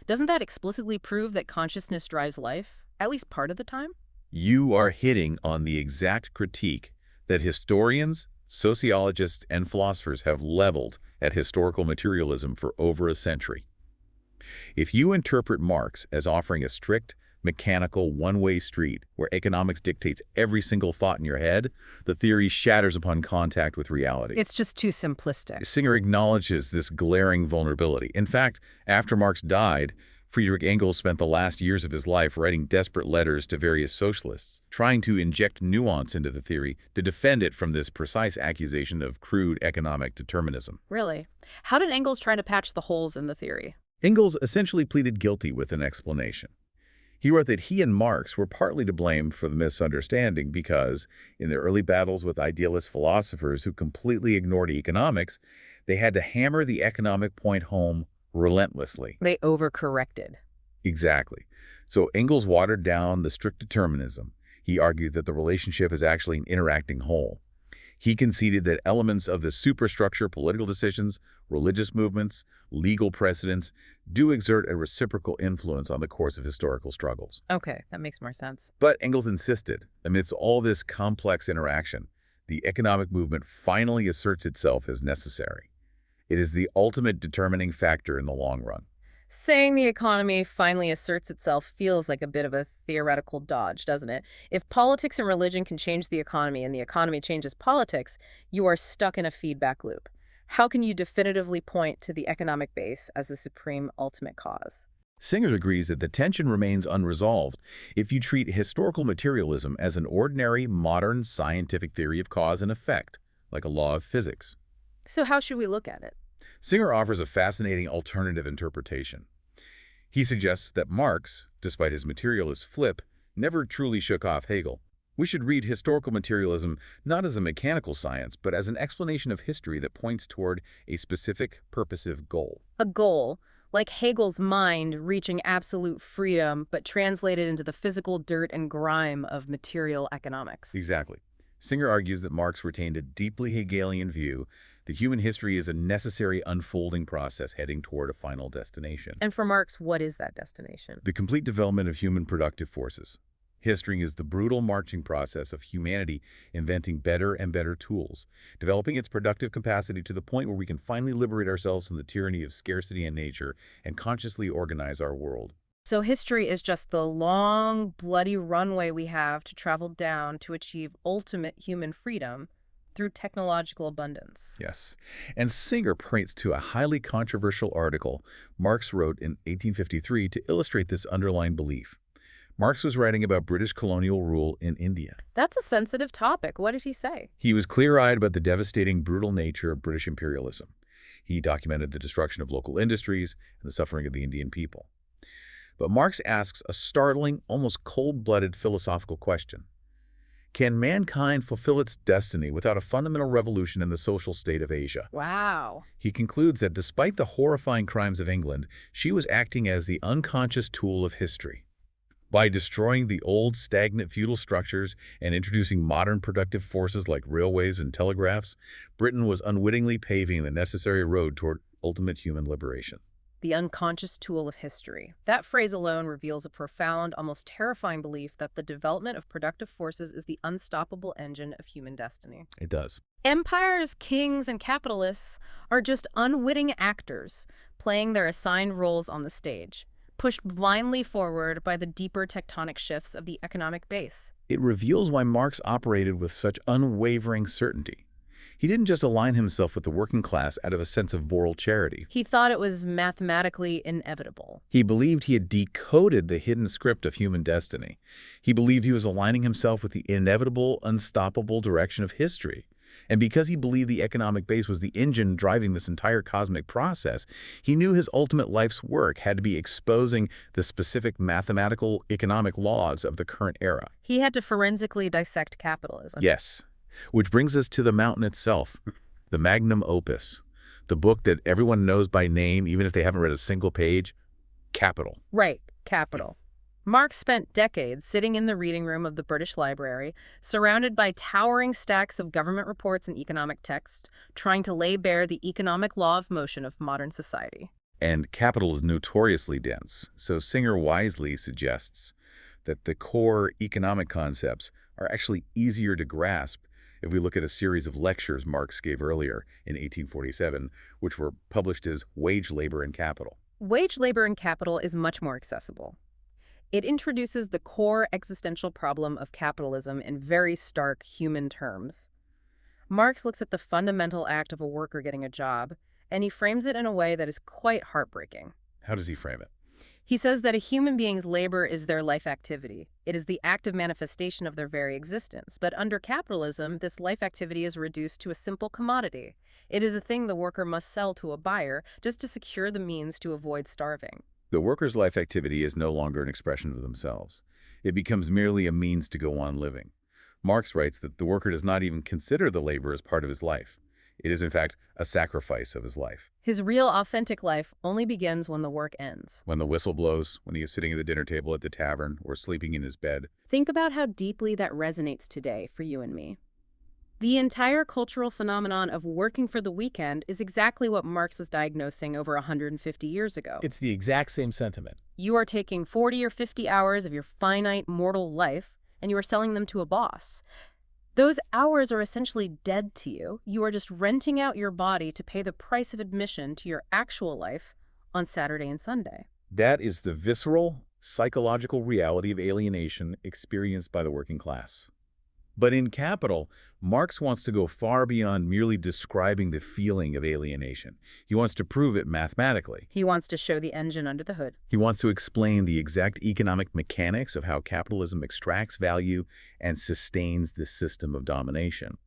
Doesn't that explicitly prove that consciousness drives life? At least part of the time? You are hitting on the exact critique that historians, sociologists, and philosophers have leveled at historical materialism for over a century. If you interpret Marx as offering a strict, mechanical, one-way street where economics dictates every single thought in your head, the theory shatters upon contact with reality. It's just too simplistic. Singer acknowledges this glaring vulnerability. In fact, after Marx died, Friedrich Engels spent the last years of his life writing desperate letters to various socialists, trying to inject nuance into the theory to defend it from this precise accusation of crude economic determinism. Really? How did Engels try to patch the holes in the theory? Engels essentially pleaded guilty with an explanation. He wrote that he and Marx were partly to blame for the misunderstanding because, in their early battles with idealist philosophers who completely ignored economics, they had to hammer the economic point home relentlessly. They overcorrected. Exactly. So Engels watered down the strict determinism. He argued that the relationship is actually an interacting whole. He conceded that elements of the superstructure, political decisions, religious movements, legal precedents, do exert a reciprocal influence on the course of historical struggles. Okay, that makes more sense. But Engels insisted, amidst all this complex interaction, the economic movement finally asserts itself as necessary. It is the ultimate determining factor in the long run. Saying the economy finally asserts itself feels like a bit of a theoretical dodge, doesn't it? If politics and religion can change the economy and the economy changes politics, you are stuck in a feedback loop. How can you definitively point to the economic base as the supreme ultimate cause? Singer agrees that the tension remains unresolved if you treat historical materialism as an ordinary, modern, scientific theory of cause and effect, like a law of physics. So how should we look at it? Singer offers a fascinating alternative interpretation. He suggests that Marx, despite his materialist flip, never truly shook off Hegel. We should read historical materialism not as a mechanical science, but as an explanation of history that points toward a specific, purposive goal. A goal, like Hegel's mind reaching absolute freedom, but translated into the physical dirt and grime of material economics. Exactly. Singer argues that Marx retained a deeply Hegelian view that human history is a necessary unfolding process heading toward a final destination. And for Marx, what is that destination? The complete development of human productive forces. History is the brutal marching process of humanity inventing better and better tools, developing its productive capacity to the point where we can finally liberate ourselves from the tyranny of scarcity and nature and consciously organize our world. So history is just the long, bloody runway we have to travel down to achieve ultimate human freedom through technological abundance. Yes. And Singer points to a highly controversial article Marx wrote in 1853 to illustrate this underlying belief. Marx was writing about British colonial rule in India. That's a sensitive topic. What did he say? He was clear-eyed about the devastating, brutal nature of British imperialism. He documented the destruction of local industries and the suffering of the Indian people. But Marx asks a startling, almost cold-blooded philosophical question. Can mankind fulfill its destiny without a fundamental revolution in the social state of Asia? Wow. He concludes that despite the horrifying crimes of England, she was acting as the unconscious tool of history. By destroying the old, stagnant feudal structures and introducing modern productive forces like railways and telegraphs, Britain was unwittingly paving the necessary road toward ultimate human liberation. The unconscious tool of history. That phrase alone reveals a profound, almost terrifying belief that the development of productive forces is the unstoppable engine of human destiny. It does. Empires, kings, and capitalists are just unwitting actors playing their assigned roles on the stage, pushed blindly forward by the deeper tectonic shifts of the economic base. It reveals why Marx operated with such unwavering certainty. He didn't just align himself with the working class out of a sense of moral charity. He thought it was mathematically inevitable. He believed he had decoded the hidden script of human destiny. He believed he was aligning himself with the inevitable, unstoppable direction of history. And because he believed the economic base was the engine driving this entire cosmic process, he knew his ultimate life's work had to be exposing the specific mathematical economic laws of the current era. He had to forensically dissect capitalism. Yes. Which brings us to the mountain itself, the magnum opus, the book that everyone knows by name, even if they haven't read a single page, Capital. Right, capital. Marx spent decades sitting in the reading room of the British Library, surrounded by towering stacks of government reports and economic texts, trying to lay bare the economic law of motion of modern society. And Capital is notoriously dense, so Singer wisely suggests that the core economic concepts are actually easier to grasp if we look at a series of lectures Marx gave earlier in 1847, which were published as Wage, Labor, and Capital. Wage, Labor, and Capital is much more accessible. It introduces the core existential problem of capitalism in very stark human terms. Marx looks at the fundamental act of a worker getting a job, and he frames it in a way that is quite heartbreaking. How does he frame it? He says that a human being's labor is their life activity. It is the active manifestation of their very existence. But under capitalism, this life activity is reduced to a simple commodity. It is a thing the worker must sell to a buyer just to secure the means to avoid starving. The worker's life activity is no longer an expression of themselves. It becomes merely a means to go on living. Marx writes that the worker does not even consider the labor as part of his life. It is, in fact, a sacrifice of his life. His real, authentic life only begins when the work ends. When the whistle blows, when he is sitting at the dinner table at the tavern or sleeping in his bed. Think about how deeply that resonates today for you and me. The entire cultural phenomenon of working for the weekend is exactly what Marx was diagnosing over 150 years ago. It's the exact same sentiment. You are taking 40 or 50 hours of your finite mortal life, and you are selling them to a boss. Those hours are essentially dead to you. You are just renting out your body to pay the price of admission to your actual life on Saturday and Sunday. That is the visceral, psychological reality of alienation experienced by the working class. But in Capital, Marx wants to go far beyond merely describing the feeling of alienation. He wants to prove it mathematically. He wants to show the engine under the hood. He wants to explain the exact economic mechanics of how capitalism extracts value and sustains this system of domination.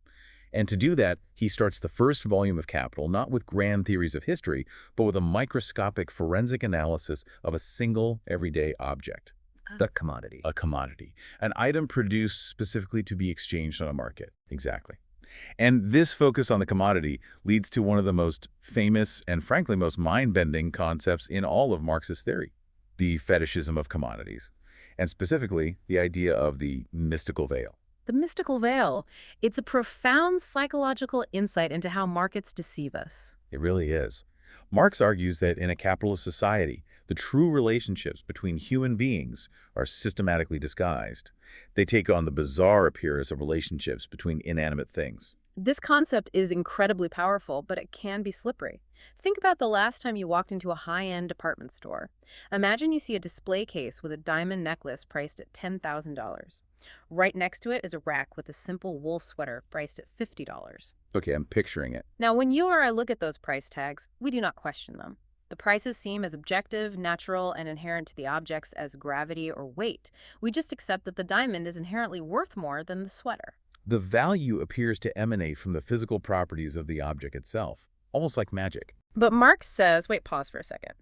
And to do that, he starts the first volume of Capital not with grand theories of history, but with a microscopic forensic analysis of a single everyday object. The commodity. A commodity, an item produced specifically to be exchanged on a market. Exactly. And this focus on the commodity leads to one of the most famous and frankly most mind-bending concepts in all of Marxist theory, the fetishism of commodities, and specifically the idea of the mystical veil. The mystical veil. It's a profound psychological insight into how markets deceive us. It really is. Marx argues that in a capitalist society, the true relationships between human beings are systematically disguised. They take on the bizarre appearance of relationships between inanimate things. This concept is incredibly powerful, but it can be slippery. Think about the last time you walked into a high-end department store. Imagine you see a display case with a diamond necklace priced at $10,000. Right next to it is a rack with a simple wool sweater priced at $50. Okay, I'm picturing it. Now, when you or I look at those price tags, we do not question them. The prices seem as objective, natural, and inherent to the objects as gravity or weight. We just accept that the diamond is inherently worth more than the sweater. The value appears to emanate from the physical properties of the object itself, almost like magic. But Marx says, wait, pause for a second.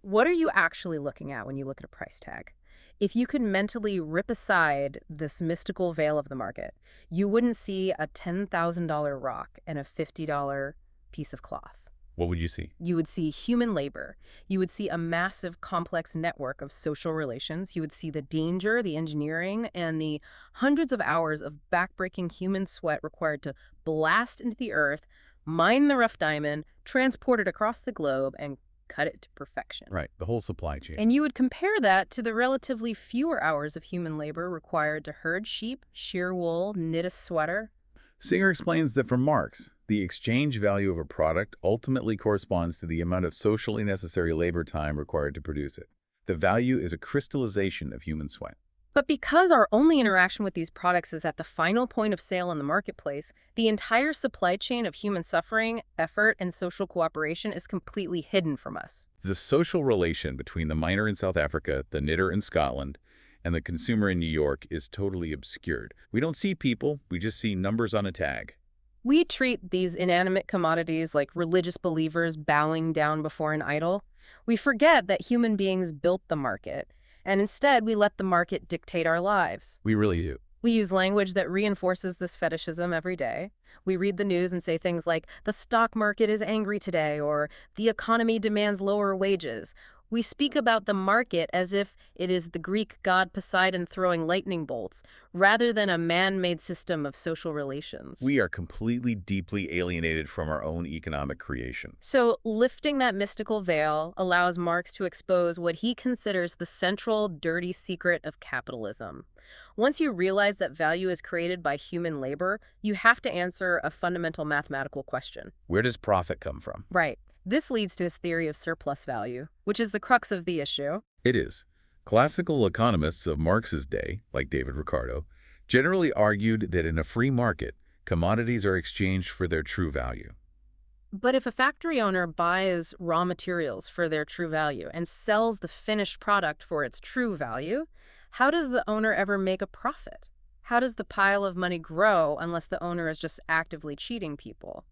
What are you actually looking at when you look at a price tag? If you could mentally rip aside this mystical veil of the market, you wouldn't see a $10,000 rock and a $50 piece of cloth. What would you see? You would see human labor. You would see a massive, complex network of social relations. You would see the danger, the engineering, and the hundreds of hours of backbreaking human sweat required to blast into the earth, mine the rough diamond, transport it across the globe, and cut it to perfection. Right, the whole supply chain. And you would compare that to the relatively fewer hours of human labor required to herd sheep, shear wool, knit a sweater. Singer explains that for Marx, the exchange value of a product ultimately corresponds to the amount of socially necessary labor time required to produce it. The value is a crystallization of human sweat. But because our only interaction with these products is at the final point of sale in the marketplace, the entire supply chain of human suffering, effort, and social cooperation is completely hidden from us. The social relation between the miner in South Africa, the knitter in Scotland, and the consumer in New York is totally obscured. We don't see people, we just see numbers on a tag. We treat these inanimate commodities like religious believers bowing down before an idol. We forget that human beings built the market, and instead we let the market dictate our lives. We really do. We use language that reinforces this fetishism every day. We read the news and say things like, the stock market is angry today, or the economy demands lower wages. We speak about the market as if it is the Greek god Poseidon throwing lightning bolts, rather than a man-made system of social relations. We are completely, deeply alienated from our own economic creation. So lifting that mystical veil allows Marx to expose what he considers the central, dirty secret of capitalism. Once you realize that value is created by human labor, you have to answer a fundamental mathematical question. Where does profit come from? Right. This leads to his theory of surplus value, which is the crux of the issue. It is. Classical economists of Marx's day, like David Ricardo, generally argued that in a free market, commodities are exchanged for their true value. But if a factory owner buys raw materials for their true value and sells the finished product for its true value, how does the owner ever make a profit? How does the pile of money grow unless the owner is just actively cheating people?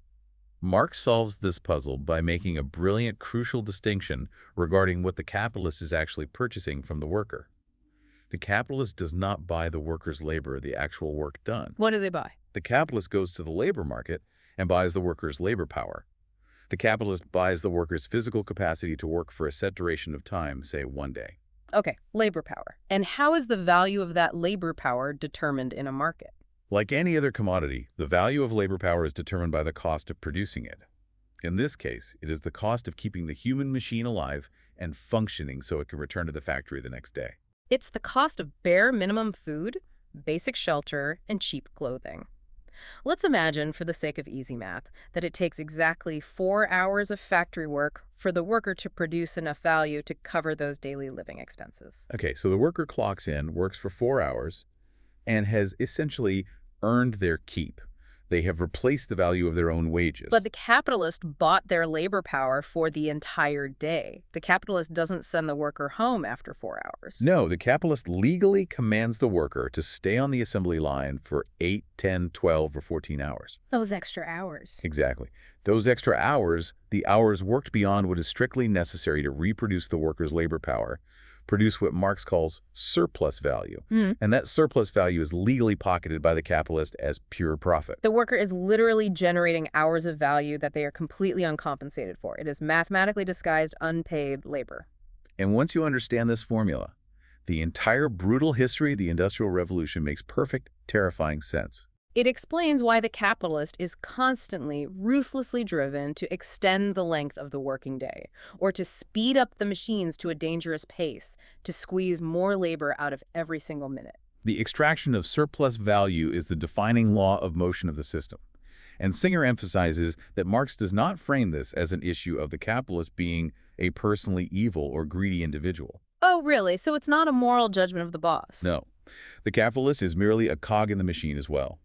Marx solves this puzzle by making a brilliant, crucial distinction regarding what the capitalist is actually purchasing from the worker. The capitalist does not buy the worker's labor, the actual work done. What do they buy? The capitalist goes to the labor market and buys the worker's labor power. The capitalist buys the worker's physical capacity to work for a set duration of time, say 1 day. Okay, labor power. And how is the value of that labor power determined in a market? Like any other commodity, the value of labor power is determined by the cost of producing it. In this case, it is the cost of keeping the human machine alive and functioning so it can return to the factory the next day. It's the cost of bare minimum food, basic shelter, and cheap clothing. Let's imagine, for the sake of easy math, that it takes exactly 4 hours of factory work for the worker to produce enough value to cover those daily living expenses. Okay, so the worker clocks in, works for 4 hours, and has essentially earned their keep. They have replaced the value of their own wages. But the capitalist bought their labor power for the entire day. The capitalist doesn't send the worker home after 4 hours. No, the capitalist legally commands the worker to stay on the assembly line for 8, 10, 12, or 14 hours. Those extra hours. Exactly. Those extra hours, the hours worked beyond what is strictly necessary to reproduce the worker's labor power, produce what Marx calls surplus value. And that surplus value is legally pocketed by the capitalist as pure profit. The worker is literally generating hours of value that they are completely uncompensated for. It is mathematically disguised unpaid labor. And once you understand this formula, the entire brutal history of the Industrial Revolution makes perfect, terrifying sense. It explains why the capitalist is constantly, ruthlessly driven to extend the length of the working day, or to speed up the machines to a dangerous pace, to squeeze more labor out of every single minute. The extraction of surplus value is the defining law of motion of the system. And Singer emphasizes that Marx does not frame this as an issue of the capitalist being a personally evil or greedy individual. Oh, really? So it's not a moral judgment of the boss? No. The capitalist is merely a cog in the machine as well.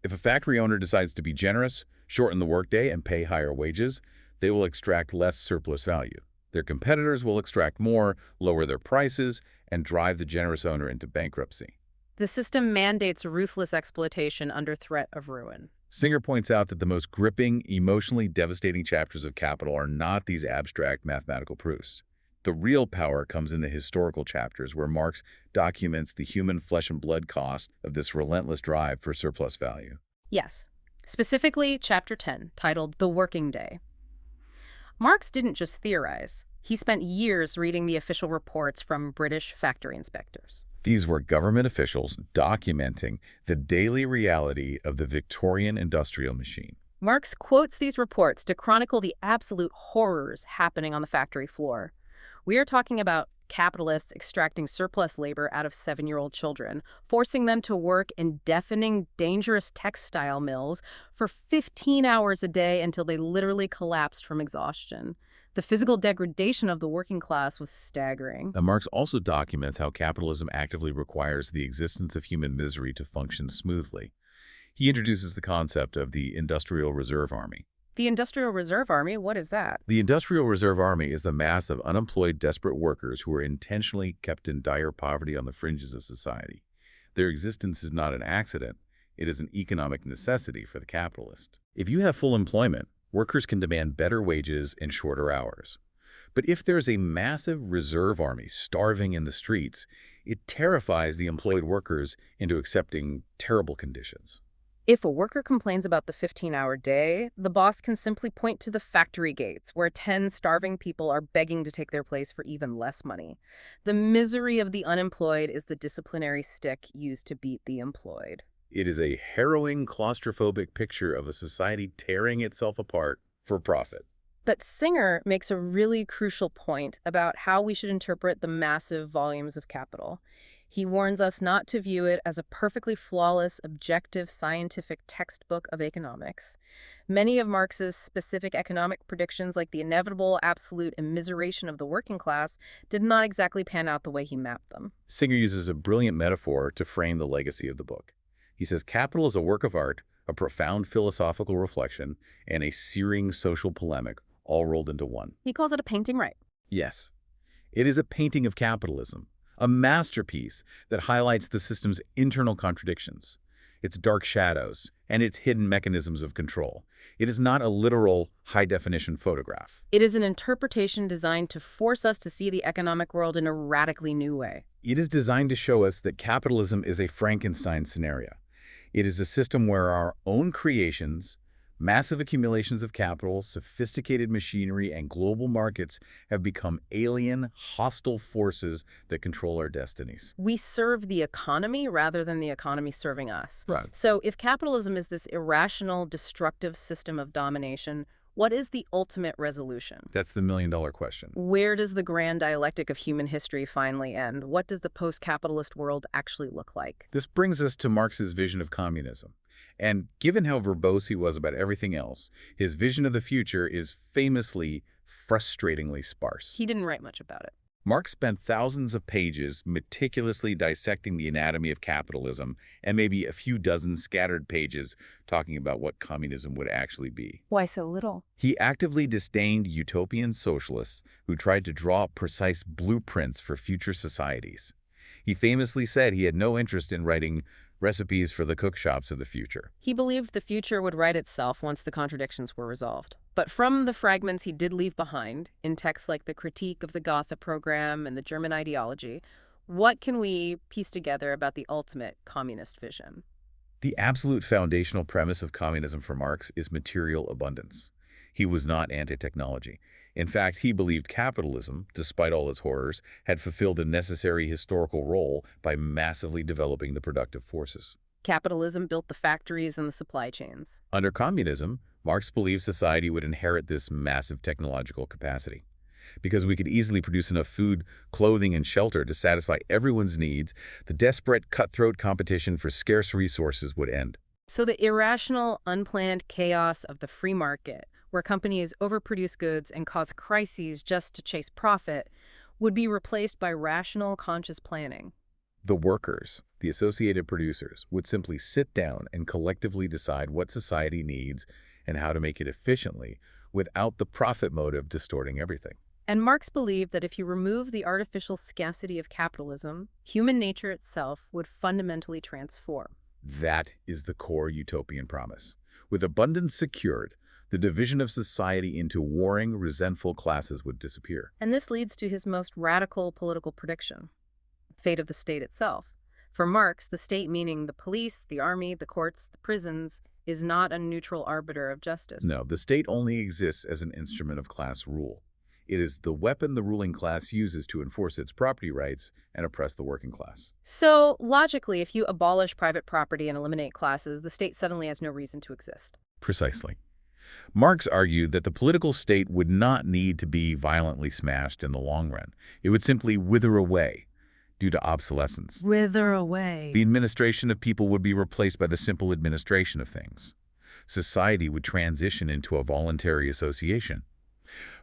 If a factory owner decides to be generous, shorten the workday, and pay higher wages, they will extract less surplus value. Their competitors will extract more, lower their prices, and drive the generous owner into bankruptcy. The system mandates ruthless exploitation under threat of ruin. Singer points out that the most gripping, emotionally devastating chapters of Capital are not these abstract mathematical proofs. The real power comes in the historical chapters where Marx documents the human flesh and blood cost of this relentless drive for surplus value. Yes, specifically Chapter 10, titled The Working Day. Marx didn't just theorize. He spent years reading the official reports from British factory inspectors. These were government officials documenting the daily reality of the Victorian industrial machine. Marx quotes these reports to chronicle the absolute horrors happening on the factory floor. We are talking about capitalists extracting surplus labor out of 7-year-old children, forcing them to work in deafening, dangerous textile mills for 15 hours a day until they literally collapsed from exhaustion. The physical degradation of the working class was staggering. Now, Marx also documents how capitalism actively requires the existence of human misery to function smoothly. He introduces the concept of the Industrial Reserve Army. The Industrial Reserve Army, what is that? The Industrial Reserve Army is the mass of unemployed, desperate workers who are intentionally kept in dire poverty on the fringes of society. Their existence is not an accident. It is an economic necessity for the capitalist. If you have full employment, workers can demand better wages and shorter hours. But if there's a massive reserve army starving in the streets, it terrifies the employed workers into accepting terrible conditions. If a worker complains about the 15-hour day, the boss can simply point to the factory gates where 10 starving people are begging to take their place for even less money. The misery of the unemployed is the disciplinary stick used to beat the employed. It is a harrowing, claustrophobic picture of a society tearing itself apart for profit. But Singer makes a really crucial point about how we should interpret the massive volumes of capital. He warns us not to view it as a perfectly flawless, objective, scientific textbook of economics. Many of Marx's specific economic predictions, like the inevitable absolute immiseration of the working class, did not exactly pan out the way he mapped them. Singer uses a brilliant metaphor to frame the legacy of the book. He says capital is a work of art, a profound philosophical reflection, and a searing social polemic all rolled into one. He calls it a painting right. Yes, it is a painting of capitalism, a masterpiece that highlights the system's internal contradictions, its dark shadows, and its hidden mechanisms of control. It is not a literal, high-definition photograph. It is an interpretation designed to force us to see the economic world in a radically new way. It is designed to show us that capitalism is a Frankenstein scenario. It is a system where our own creations, massive accumulations of capital, sophisticated machinery, and global markets have become alien, hostile forces that control our destinies. We serve the economy rather than the economy serving us. Right. So if capitalism is this irrational, destructive system of domination, what is the ultimate resolution? That's the million-dollar question. Where does the grand dialectic of human history finally end? What does the post-capitalist world actually look like? This brings us to Marx's vision of communism. And given how verbose he was about everything else, his vision of the future is famously, frustratingly sparse. He didn't write much about it. Marx spent thousands of pages meticulously dissecting the anatomy of capitalism and maybe a few dozen scattered pages talking about what communism would actually be. Why so little? He actively disdained utopian socialists who tried to draw up precise blueprints for future societies. He famously said he had no interest in writing recipes for the cookshops of the future. He believed the future would right itself once the contradictions were resolved. But from the fragments he did leave behind, in texts like the Critique of the Gotha Program and the German Ideology, what can we piece together about the ultimate communist vision? The absolute foundational premise of communism for Marx is material abundance. He was not anti-technology. In fact, he believed capitalism, despite all its horrors, had fulfilled a necessary historical role by massively developing the productive forces. Capitalism built the factories and the supply chains. Under communism, Marx believed society would inherit this massive technological capacity. Because we could easily produce enough food, clothing, and shelter to satisfy everyone's needs, the desperate, cutthroat competition for scarce resources would end. So the irrational, unplanned chaos of the free market, where companies overproduce goods and cause crises just to chase profit, would be replaced by rational, conscious planning. The workers, the associated producers, would simply sit down and collectively decide what society needs and how to make it efficiently without the profit motive distorting everything. And Marx believed that if you remove the artificial scarcity of capitalism, human nature itself would fundamentally transform. That is the core utopian promise. With abundance secured, the division of society into warring, resentful classes would disappear. And this leads to his most radical political prediction: fate of the state itself. For Marx, the state, meaning the police, the army, the courts, the prisons, is not a neutral arbiter of justice. No, the state only exists as an instrument of class rule. It is the weapon the ruling class uses to enforce its property rights and oppress the working class. So, logically, if you abolish private property and eliminate classes, the state suddenly has no reason to exist. Precisely. Marx argued that the political state would not need to be violently smashed in the long run. It would simply wither away due to obsolescence. Wither away. The administration of people would be replaced by the simple administration of things. Society would transition into a voluntary association.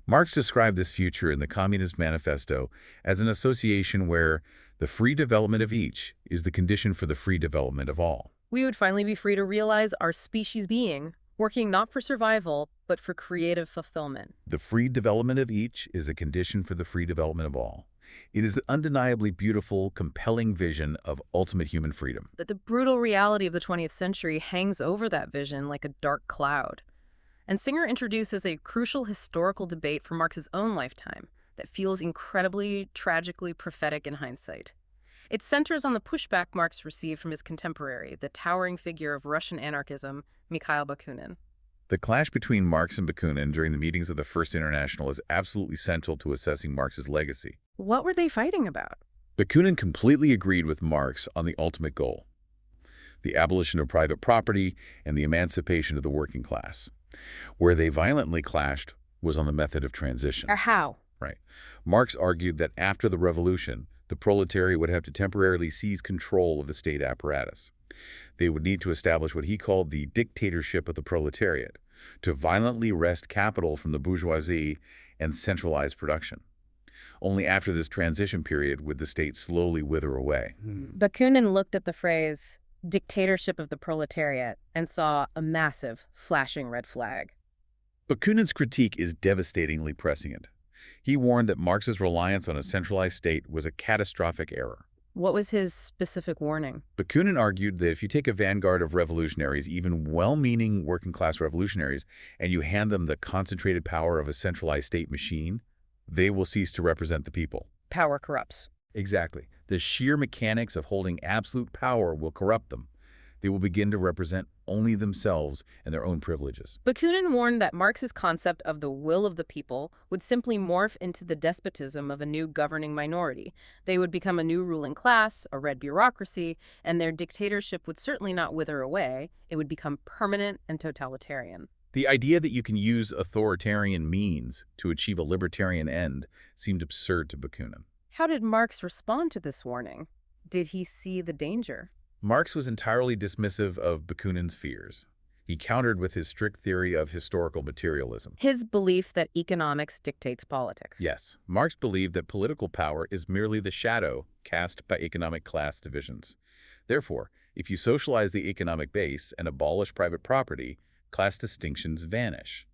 Marx described this future in the Communist Manifesto as an association where the free development of each is the condition for the free development of all. We would finally be free to realize our species being, working not for survival, but for creative fulfillment. The free development of each is a condition for the free development of all. It is the undeniably beautiful, compelling vision of ultimate human freedom. But the brutal reality of the 20th century hangs over that vision like a dark cloud. And Singer introduces a crucial historical debate from Marx's own lifetime that feels incredibly, tragically prophetic in hindsight. It centers on the pushback Marx received from his contemporary, the towering figure of Russian anarchism, Mikhail Bakunin. The clash between Marx and Bakunin during the meetings of the First International is absolutely central to assessing Marx's legacy. What were they fighting about? Bakunin completely agreed with Marx on the ultimate goal: the abolition of private property and the emancipation of the working class. Where they violently clashed was on the method of transition. Or how? Right. Marx argued that after the revolution, the proletariat would have to temporarily seize control of the state apparatus. They would need to establish what he called the dictatorship of the proletariat, to violently wrest capital from the bourgeoisie and centralize production. Only after this transition period would the state slowly wither away. Bakunin looked at the phrase, dictatorship of the proletariat, and saw a massive, flashing red flag. Bakunin's critique is devastatingly prescient. He warned that Marx's reliance on a centralized state was a catastrophic error. What was his specific warning? Bakunin argued that if you take a vanguard of revolutionaries, even well-meaning working-class revolutionaries, and you hand them the concentrated power of a centralized state machine, they will cease to represent the people. Power corrupts. Exactly. The sheer mechanics of holding absolute power will corrupt them. They will begin to represent only themselves and their own privileges. Bakunin warned that Marx's concept of the will of the people would simply morph into the despotism of a new governing minority. They would become a new ruling class, a red bureaucracy, and their dictatorship would certainly not wither away. It would become permanent and totalitarian. The idea that you can use authoritarian means to achieve a libertarian end seemed absurd to Bakunin. How did Marx respond to this warning? Did he see the danger? Marx was entirely dismissive of Bakunin's fears. He countered with his strict theory of historical materialism. His belief that economics dictates politics. Yes, Marx believed that political power is merely the shadow cast by economic class divisions. Therefore, if you socialize the economic base and abolish private property, class distinctions vanish.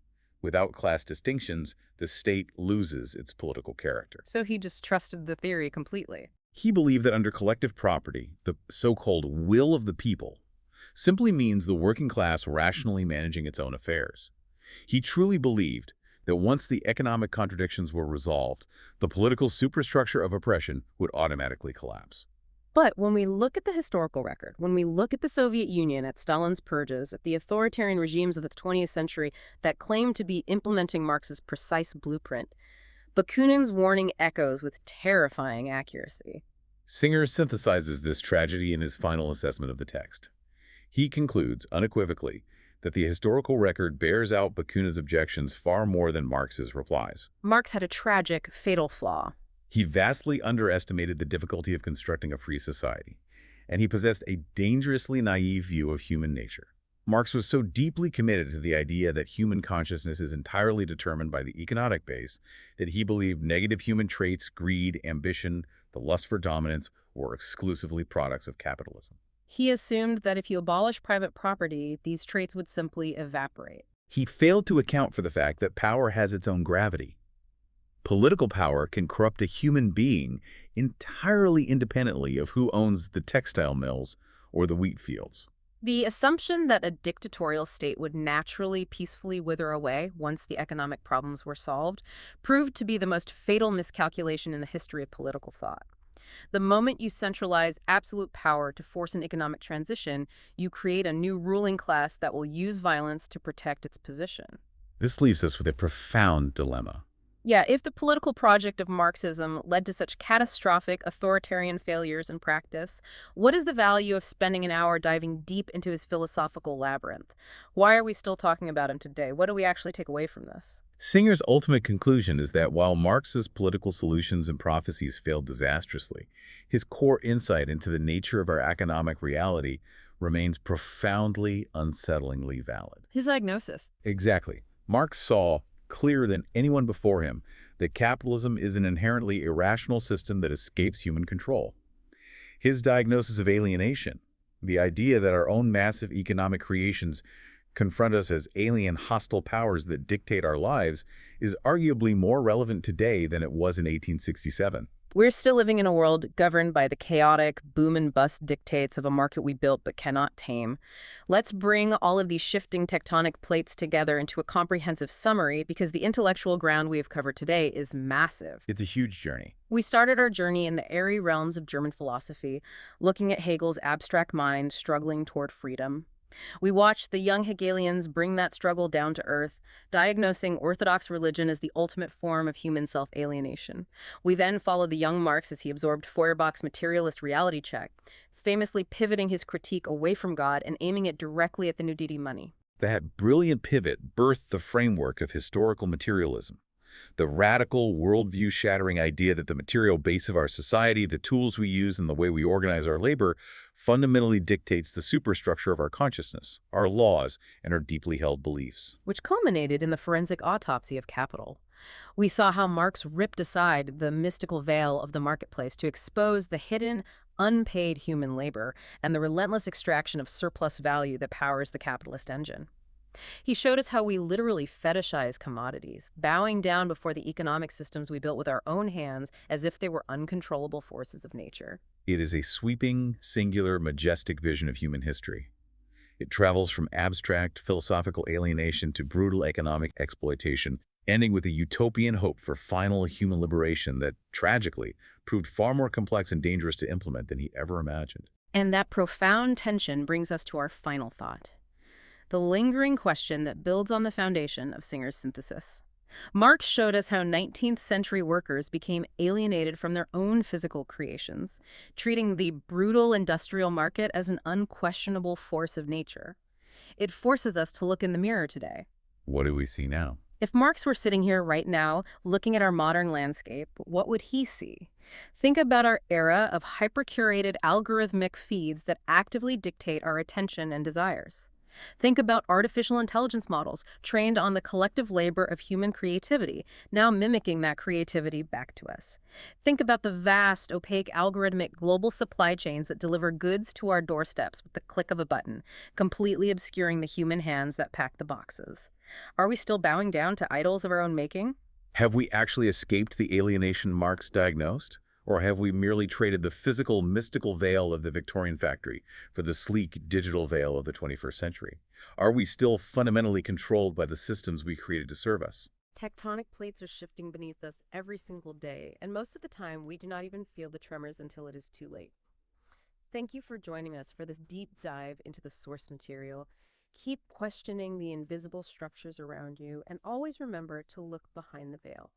Without class distinctions, the state loses its political character. So he just trusted the theory completely. He believed that under collective property, the so-called will of the people simply means the working class rationally managing its own affairs. He truly believed that once the economic contradictions were resolved, the political superstructure of oppression would automatically collapse. But when we look at the historical record, when we look at the Soviet Union, at Stalin's purges, at the authoritarian regimes of the 20th century that claimed to be implementing Marx's precise blueprint, Bakunin's warning echoes with terrifying accuracy. Singer synthesizes this tragedy in his final assessment of the text. He concludes, unequivocally, that the historical record bears out Bakunin's objections far more than Marx's replies. Marx had a tragic, fatal flaw. He vastly underestimated the difficulty of constructing a free society, and he possessed a dangerously naive view of human nature. Marx was so deeply committed to the idea that human consciousness is entirely determined by the economic base that he believed negative human traits, greed, ambition, the lust for dominance, were exclusively products of capitalism. He assumed that if you abolish private property, these traits would simply evaporate. He failed to account for the fact that power has its own gravity. Political power can corrupt a human being entirely independently of who owns the textile mills or the wheat fields. The assumption that a dictatorial state would naturally, peacefully wither away once the economic problems were solved proved to be the most fatal miscalculation in the history of political thought. The moment you centralize absolute power to force an economic transition, you create a new ruling class that will use violence to protect its position. This leaves us with a profound dilemma. Yeah, if the political project of Marxism led to such catastrophic authoritarian failures in practice, what is the value of spending an hour diving deep into his philosophical labyrinth? Why are we still talking about him today? What do we actually take away from this? Singer's ultimate conclusion is that while Marx's political solutions and prophecies failed disastrously, his core insight into the nature of our economic reality remains profoundly, unsettlingly valid. His diagnosis. Exactly. Marx saw, clearer than anyone before him, that capitalism is an inherently irrational system that escapes human control. His diagnosis of alienation, the idea that our own massive economic creations confront us as alien, hostile powers that dictate our lives, is arguably more relevant today than it was in 1867. We're still living in a world governed by the chaotic boom and bust dictates of a market we built but cannot tame. Let's bring all of these shifting tectonic plates together into a comprehensive summary because the intellectual ground we have covered today is massive. It's a huge journey. We started our journey in the airy realms of German philosophy, looking at Hegel's abstract mind struggling toward freedom. We watched the young Hegelians bring that struggle down to earth, diagnosing Orthodox religion as the ultimate form of human self-alienation. We then followed the young Marx as he absorbed Feuerbach's materialist reality check, famously pivoting his critique away from God and aiming it directly at the nudity money. That brilliant pivot birthed the framework of historical materialism. The radical, worldview-shattering idea that the material base of our society, the tools we use, and the way we organize our labor fundamentally dictates the superstructure of our consciousness, our laws, and our deeply held beliefs. Which culminated in the forensic autopsy of capital. We saw how Marx ripped aside the mystical veil of the marketplace to expose the hidden, unpaid human labor and the relentless extraction of surplus value that powers the capitalist engine. He showed us how we literally fetishize commodities, bowing down before the economic systems we built with our own hands as if they were uncontrollable forces of nature. It is a sweeping, singular, majestic vision of human history. It travels from abstract, philosophical alienation to brutal economic exploitation, ending with a utopian hope for final human liberation that, tragically, proved far more complex and dangerous to implement than he ever imagined. And that profound tension brings us to our final thought, the lingering question that builds on the foundation of Singer's synthesis. Marx showed us how 19th century workers became alienated from their own physical creations, treating the brutal industrial market as an unquestionable force of nature. It forces us to look in the mirror today. What do we see now? If Marx were sitting here right now, looking at our modern landscape, what would he see? Think about our era of hyper-curated algorithmic feeds that actively dictate our attention and desires. Think about artificial intelligence models trained on the collective labor of human creativity, now mimicking that creativity back to us. Think about the vast, opaque, algorithmic global supply chains that deliver goods to our doorsteps with the click of a button, completely obscuring the human hands that pack the boxes. Are we still bowing down to idols of our own making? Have we actually escaped the alienation Marx diagnosed? Or have we merely traded the physical, mystical veil of the Victorian factory for the sleek, digital veil of the 21st century? Are we still fundamentally controlled by the systems we created to serve us? Tectonic plates are shifting beneath us every single day, and most of the time we do not even feel the tremors until it is too late. Thank you for joining us for this deep dive into the source material. Keep questioning the invisible structures around you, and always remember to look behind the veil.